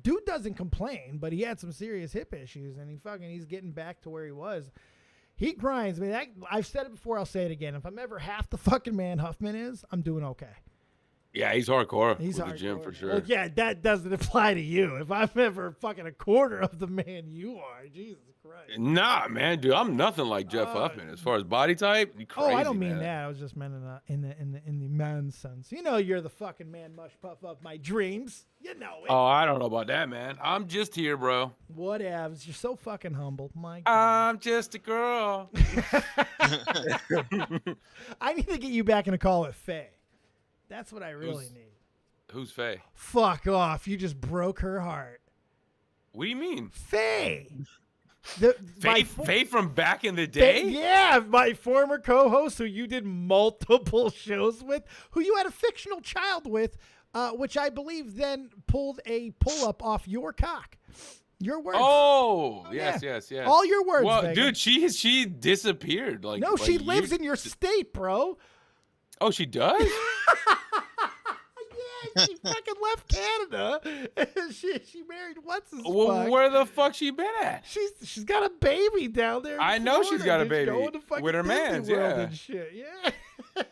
Dude doesn't complain, but he had some serious hip issues, and he's getting back to where he was. He grinds. I mean, I've said it before. I'll say it again. If I'm ever half the fucking man Huffman is, I'm doing okay. Yeah, he's hardcore. He's with hardcore. the gym for sure. Well, yeah, that doesn't apply to you. If I'm ever fucking a quarter of the man you are, Jesus Christ. Nah, man, dude, I'm nothing like Jeff Huffman as far as body type. You crazy, I don't mean man. that. I was just meant in the man sense. You know, you're the fucking man mush puff of my dreams. You know it. Oh, I don't know about that, man. I'm just here, bro. Whatevs. You're so fucking humble. My God. I'm just a girl. I need to get you back in a call with Faye. That's what I really need. Who's Faye? Fuck off. You just broke her heart. What do you mean? Faye. Faye from back in the day? Yeah, my former co-host who you did multiple shows with, who you had a fictional child with, which I believe then pulled a pull-up off your cock. Your words. Oh, yes. All your words, Well, Vega. dude, she disappeared. No, she lives in your state, bro. Oh, she does? Yeah, she fucking left Canada. she married what's-his-fuck. Well, where the fuck she been at? She's got a baby down there. I know she's got a baby going to fucking with her Disney mans, World yeah. and shit. Yeah.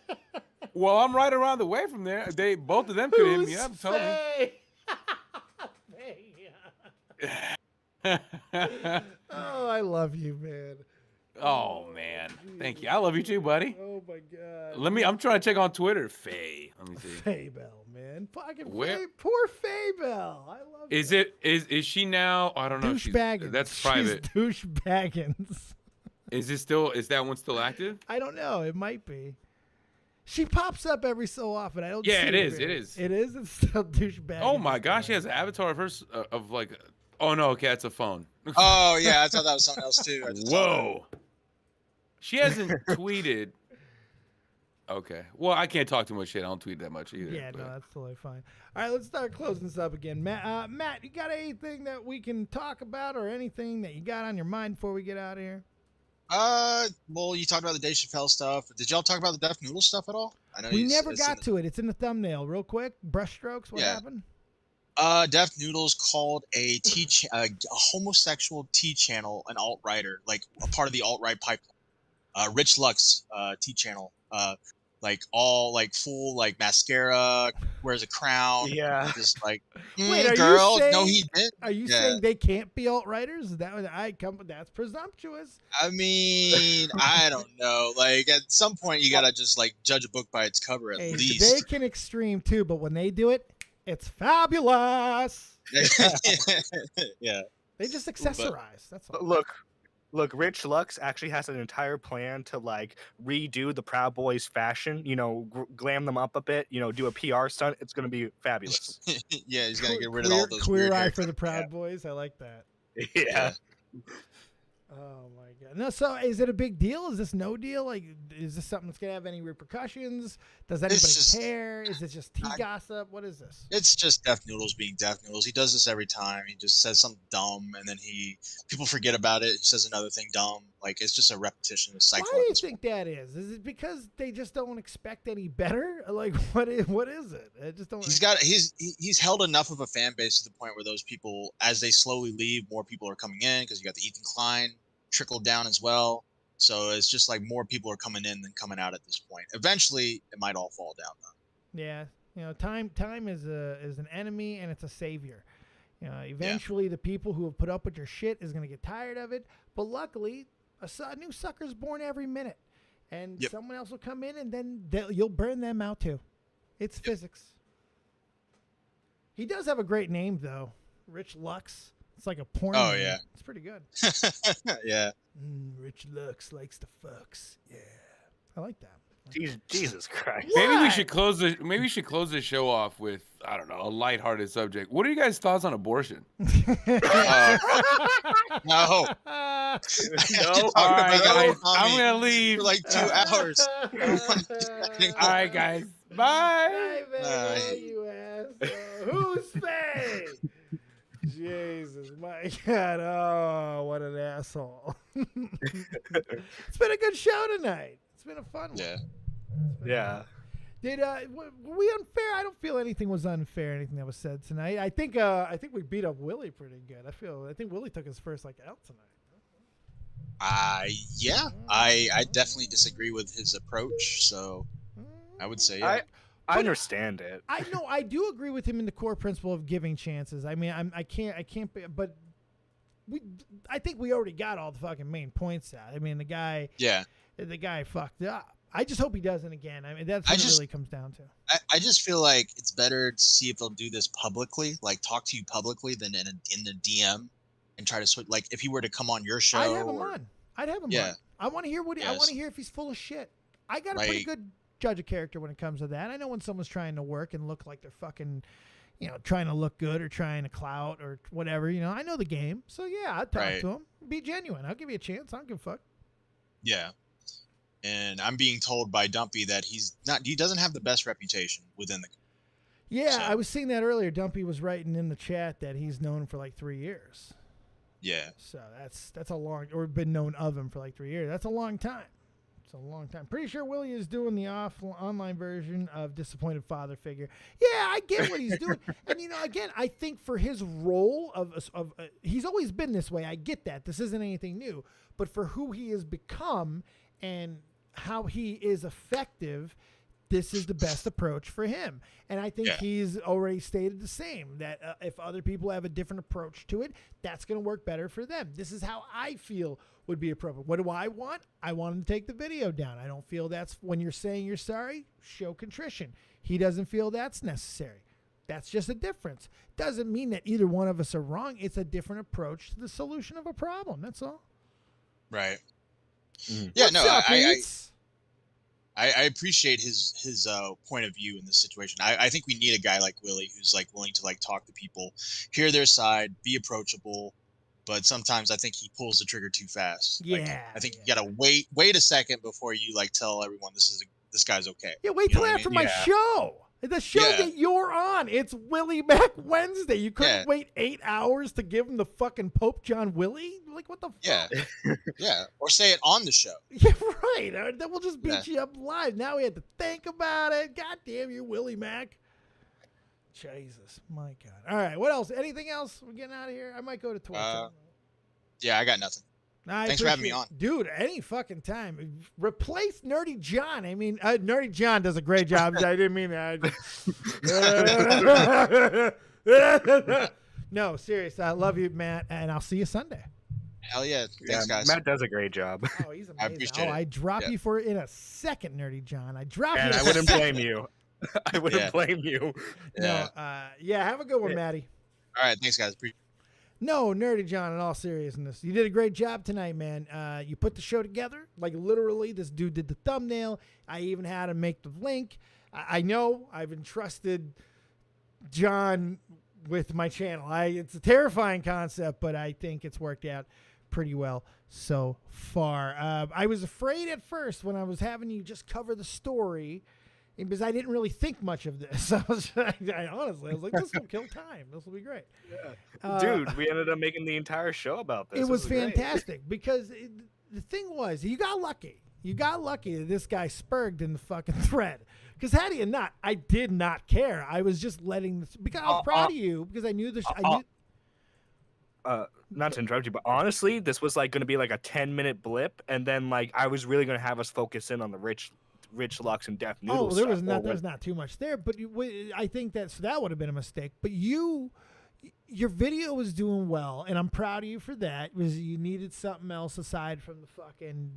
Well, I'm right around the way from there. Both of them could hit me up. Tell Oh, I love you, man. Oh man, thank you. I love you too, buddy. Oh my God. I'm trying to check on Twitter. Faye. Let me see. Faye Bell, man. Fucking Where- Faye, poor Faye Bell. I love Is she now? I don't know. Douchebaggins. That's private. She's douchebaggins. Is that one still active? I don't know. It might be. She pops up every so often. I don't. Yeah, see it her is. very- It is. It is. It's still douchebag. Oh my gosh, she has an avatar of hers of like. Oh no, okay, it's a phone. Oh yeah, I thought that was something else too. I just saw that. Whoa. She hasn't tweeted. Okay. Well, I can't talk too much shit. I don't tweet that much either. Yeah, but- no, that's totally fine. All right, let's start closing this up again. Matt, you got anything that we can talk about or anything that you got on your mind before we get out of here? Well, you talked about the Dave Chappelle stuff. Did y'all talk about the Deaf Noodle stuff at all? I know We you never it's in got to it. It's in the thumbnail. Real quick, brushstrokes. What Yeah. happened? Deaf Noodles called a homosexual T channel an alt writer, like a part of the alt right pipeline. Rich Lux T channel, like all like full like mascara, wears a crown. Yeah. Just like Wait, are girl, you saying? no, he did. Are you Yeah. saying they can't be alt writers? Is that what that's presumptuous? I mean, I don't know. Like at some point, you gotta just like judge a book by its cover at Hey, least. they can extreme too, but when they do it, it's fabulous. Yeah. They just accessorize. That's all. Look, Rich Lux actually has an entire plan to like redo the Proud Boys fashion, glam them up a bit, do a PR stunt. It's going to be fabulous. Yeah, he's gonna get rid of all those queer weird eye hair for the cuts. Proud Boys. I like that. Yeah. Oh my god! No, so is it a big deal? Is this no deal? Like, is this something that's gonna have any repercussions? Does anybody care? Is it just tea gossip? What is this? It's just Death Noodles being Death Noodles. He does this every time. He just says something dumb, and then people forget about it. He says another thing dumb. Like, it's just a repetition, a cycle. Why do you think that is? Is it because they just don't expect any better? Like, what is it? I just don't. He's held enough of a fan base to the point where those people, as they slowly leave, more people are coming in because you got the Ethan Klein trickled down as well. So it's just like more people are coming in than coming out at this point. Eventually, it might all fall down though. Yeah, time is an enemy and it's a savior. Eventually the people who have put up with your shit is gonna get tired of it. But luckily, a new sucker's born every minute, and someone else will come in and then you'll burn them out too. It's physics. He does have a great name though, Rich Lux. It's like a porn. Oh name. yeah, it's pretty good. Yeah. Rich Lux likes the fucks. Yeah, I like that. Jesus Christ. Maybe we should close the show off with, I don't know, a lighthearted subject. What are you guys' thoughts on abortion? No. No. All right, guys. I'm gonna leave for like 2 hours. All right, guys. Bye. Bye. You asshole. Who's Faye? Jesus, my God. Oh, what an asshole. It's been a good show tonight. It's been a fun one. Yeah. Were we unfair? I don't feel anything was unfair, anything that was said tonight. I think we beat up Willie pretty good. I think Willie took his first L tonight. Yeah. I definitely disagree with his approach, so I would say I understand it. I know I do agree with him in the core principle of giving chances. I mean, I can't but I think we already got all the fucking main points out. I mean, the guy fucked up. I just hope he doesn't again. I mean, that's what it really comes down to. I just feel like it's better to see if they'll do this publicly, like talk to you publicly, than in the DM and try to switch. Like if he were to come on your show, I'd have him on. On. I want to hear I want to hear if he's full of shit. I got a pretty good judge of character when it comes to that. I know when someone's trying to work and look like they're fucking, trying to look good or trying to clout or whatever. I know the game, so yeah, I'd talk to him. Be genuine. I'll give you a chance. I don't give a fuck. Yeah. And I'm being told by Dumpy that he doesn't have the best reputation within the. Yeah, I was seeing that earlier. Dumpy was writing in the chat that he's known for like 3 years. Yeah. So that's a long, or been known of him for like 3 years. That's a long time. It's a long time. Pretty sure Willie is doing the online version of Disappointed Father Figure. Yeah, I get what he's doing. And again, I think for his role of he's always been this way. I get that. This isn't anything new. But for who he has become and how he is effective, this is the best approach for him. And I think he's already stated the same, that if other people have a different approach to it, that's going to work better for them. This is how I feel would be appropriate. What do I want? I want him to take the video down. I don't feel that's, when you're saying you're sorry, show contrition. He doesn't feel that's necessary. That's just a difference. Doesn't mean that either one of us are wrong. It's a different approach to the solution of a problem. That's all. Right. Mm-hmm. Yeah, What's no, up, I appreciate his point of view in this situation. I think we need a guy like Willie who's like willing to like talk to people, hear their side, be approachable. But sometimes I think he pulls the trigger too fast. Yeah. I think you gotta wait a second before you like tell everyone this guy's okay. Yeah, wait till after my show. The show that you're on, it's Willie Mac Wednesday. You couldn't wait 8 hours to give him the fucking Pope John Willie? Like, what the fuck? Yeah. Yeah. Or say it on the show. Yeah, right. Then we'll just beat you up live. Now we had to think about it. God damn you, Willie Mac. Jesus, my God. All right, what else? Anything else? We're getting out of here? I might go to Twitch. Yeah, I got nothing. Thanks for having me on. Dude, any fucking time. Replace Nerdy John. I mean, Nerdy John does a great job. I didn't mean that. No, serious. I love you, Matt, and I'll see you Sunday. Hell yeah. Thanks, guys. Matt does a great job. Oh, he's amazing. I appreciate it. I drop you for it in a second, Nerdy John. I drop you. And I wouldn't blame you. I wouldn't blame you. No, have a good one, Matty. All right, thanks, guys. No, Nerdy John, in all seriousness, you did a great job tonight, man. You put the show together. Like, literally, this dude did the thumbnail. I even had him make the link. I know I've entrusted John with my channel. It's a terrifying concept, but I think it's worked out pretty well so far. I was afraid at first when I was having you just cover the story, because I didn't really think much of this. I honestly, I was like, this will kill time. This will be great. Yeah. Dude, we ended up making the entire show about this. It was great. fantastic because the thing was, you got lucky. You got lucky that this guy spurged in the fucking thread. Because had he not, I did not care. I was just letting this, because I was proud of you because I knew this. Not to interrupt you, but honestly, this was like going to be like a 10-minute blip, and then like I was really going to have us focus in on the Rich Lux and Deaf Noodle. Oh, there was not too much there, but I think that would have been a mistake. But your video was doing well, and I'm proud of you for that. Was you needed something else aside from the fucking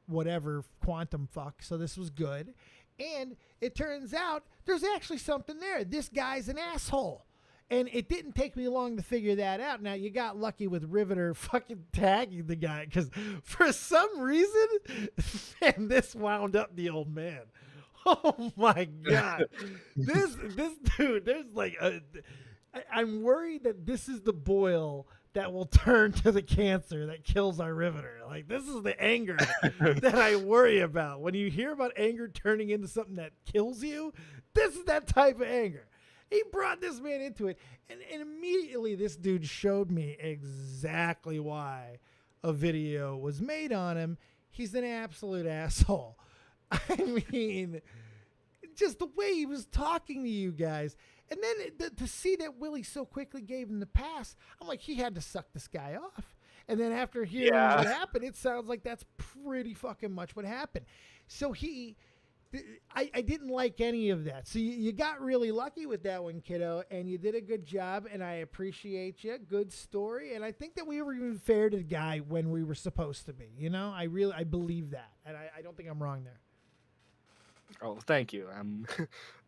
whatever quantum fuck, so this was good. And it turns out there's actually something there. This guy's an asshole. And it didn't take me long to figure that out. Now, you got lucky with Riveter fucking tagging the guy, because for some reason, man, this wound up the old man. Oh, my God. this dude, there's like I'm worried that this is the boil that will turn to the cancer that kills our Riveter. Like, this is the anger that I worry about. When you hear about anger turning into something that kills you, this is that type of anger. He brought this man into it, and immediately this dude showed me exactly why a video was made on him. He's an absolute asshole. I mean, just the way he was talking to you guys. And then to see that Willie so quickly gave him the pass, I'm like, he had to suck this guy off. And then after hearing what happened, it sounds like that's pretty fucking much what happened. So I didn't like any of that. So you got really lucky with that one, kiddo, and you did a good job, and I appreciate you. Good story. And I think that we were even fair to the guy when we were supposed to be. You know, I believe that, and I don't think I'm wrong there. Oh, thank you.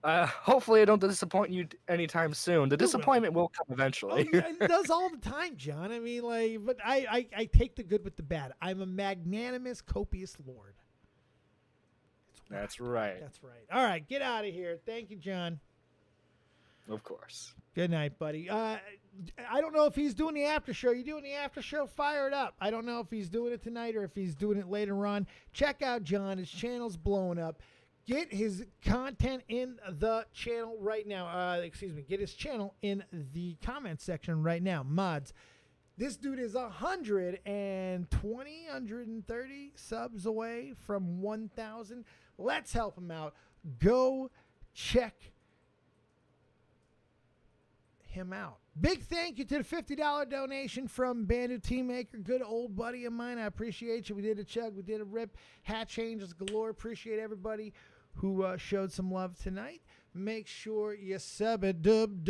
Hopefully I don't disappoint you anytime soon. The disappointment will come eventually. Oh, it does all the time, John. I mean, like, but I take the good with the bad. I'm a magnanimous, copious lord. That's right. That's right. All right, get out of here. Thank you, John. Of course. Good night, buddy. I don't know if he's doing the after show. You doing the after show? Fire it up. I don't know if he's doing it tonight or if he's doing it later on. Check out John. His channel's blowing up. Get his content in the channel right now. Get his channel in the comment section right now. Mods. This dude is 130 subs away from 1,000. Let's help him out. Go check him out. Big thank you to the $50 donation from Bandu Teammaker, good old buddy of mine. I appreciate you. We did a chug, we did a rip, hat changes galore. Appreciate everybody who showed some love tonight. Make sure you sub it, dub,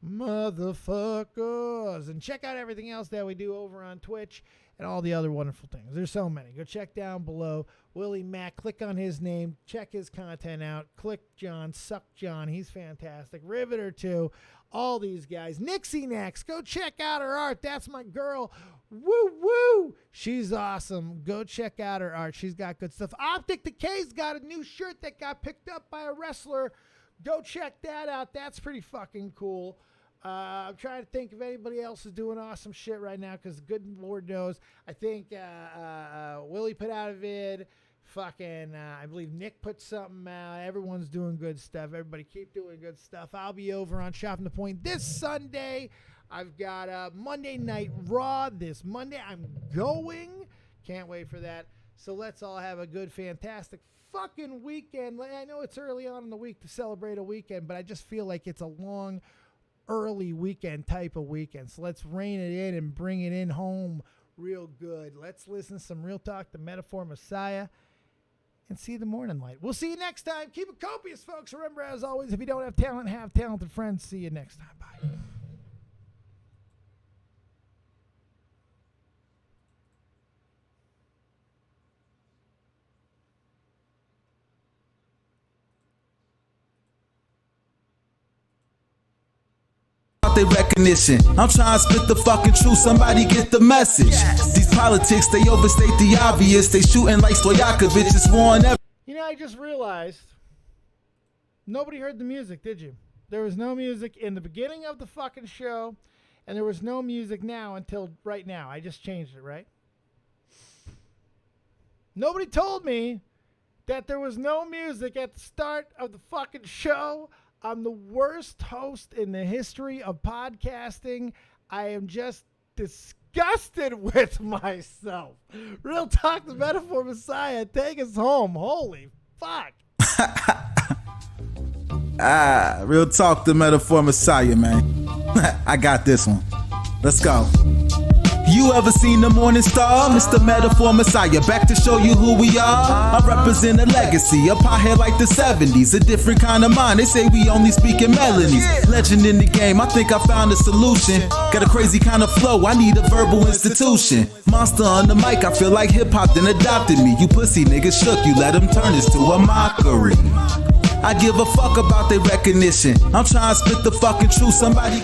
motherfuckers. And check out everything else that we do over on Twitch and all the other wonderful things. There's so many. Go check down below. Willie Mack, click on his name, check his content out. Click John, suck John, he's fantastic. Riveter too, all these guys. Nixie Nax, go check out her art. That's my girl. Woo woo, she's awesome. Go check out her art. She's got good stuff. Optic Decay's got a new shirt that got picked up by a wrestler. Go check that out. That's pretty fucking cool. I'm trying to think if anybody else is doing awesome shit right now, because good Lord knows. I think Willie put out a vid. Fucking, I believe Nick put something out. Everyone's doing good stuff. Everybody keep doing good stuff. I'll be over on Shopping the Point this Sunday. I've got Monday Night Raw this Monday. I'm going. Can't wait for that. So let's all have a good, fantastic fucking weekend. I know it's early on in the week to celebrate a weekend, but I just feel like it's a long, early weekend type of weekend. So let's rein it in and bring it in home real good. Let's listen to some Real Talk, the Metaphor Messiah, and see the morning light. We'll see you next time. Keep it copious, folks. Remember, as always, if you don't have talent, have talented friends. See you next time. Bye. Their recognition. I'm trying to spit the fucking truth. Somebody get the message. These politics, they overstate the obvious. They shooting like Stojakovic. It's war on every. You know, I just realized nobody heard the music, did you? There was no music in the beginning of the fucking show, and there was no music now until right now. I just changed it, right? Nobody told me that there was no music at the start of the fucking show. I'm the worst host in the history of podcasting. I am just disgusted with myself. Real Talk, the Metaphor Messiah. Take us home. Holy fuck. Real Talk, the Metaphor Messiah, man. I got this one. Let's go. You ever seen the morning star? Mr. Metaphor Messiah, back to show you who we are. I represent a legacy, a pothead like the 70s, a different kind of mind. They say we only speak in melodies. Legend in the game, I think I found a solution. Got a crazy kind of flow, I need a verbal institution. Monster on the mic, I feel like hip-hop then adopted me. You pussy niggas shook, you let them turn this to a mockery. I give a fuck about their recognition. I'm trying to spit the fucking truth, somebody...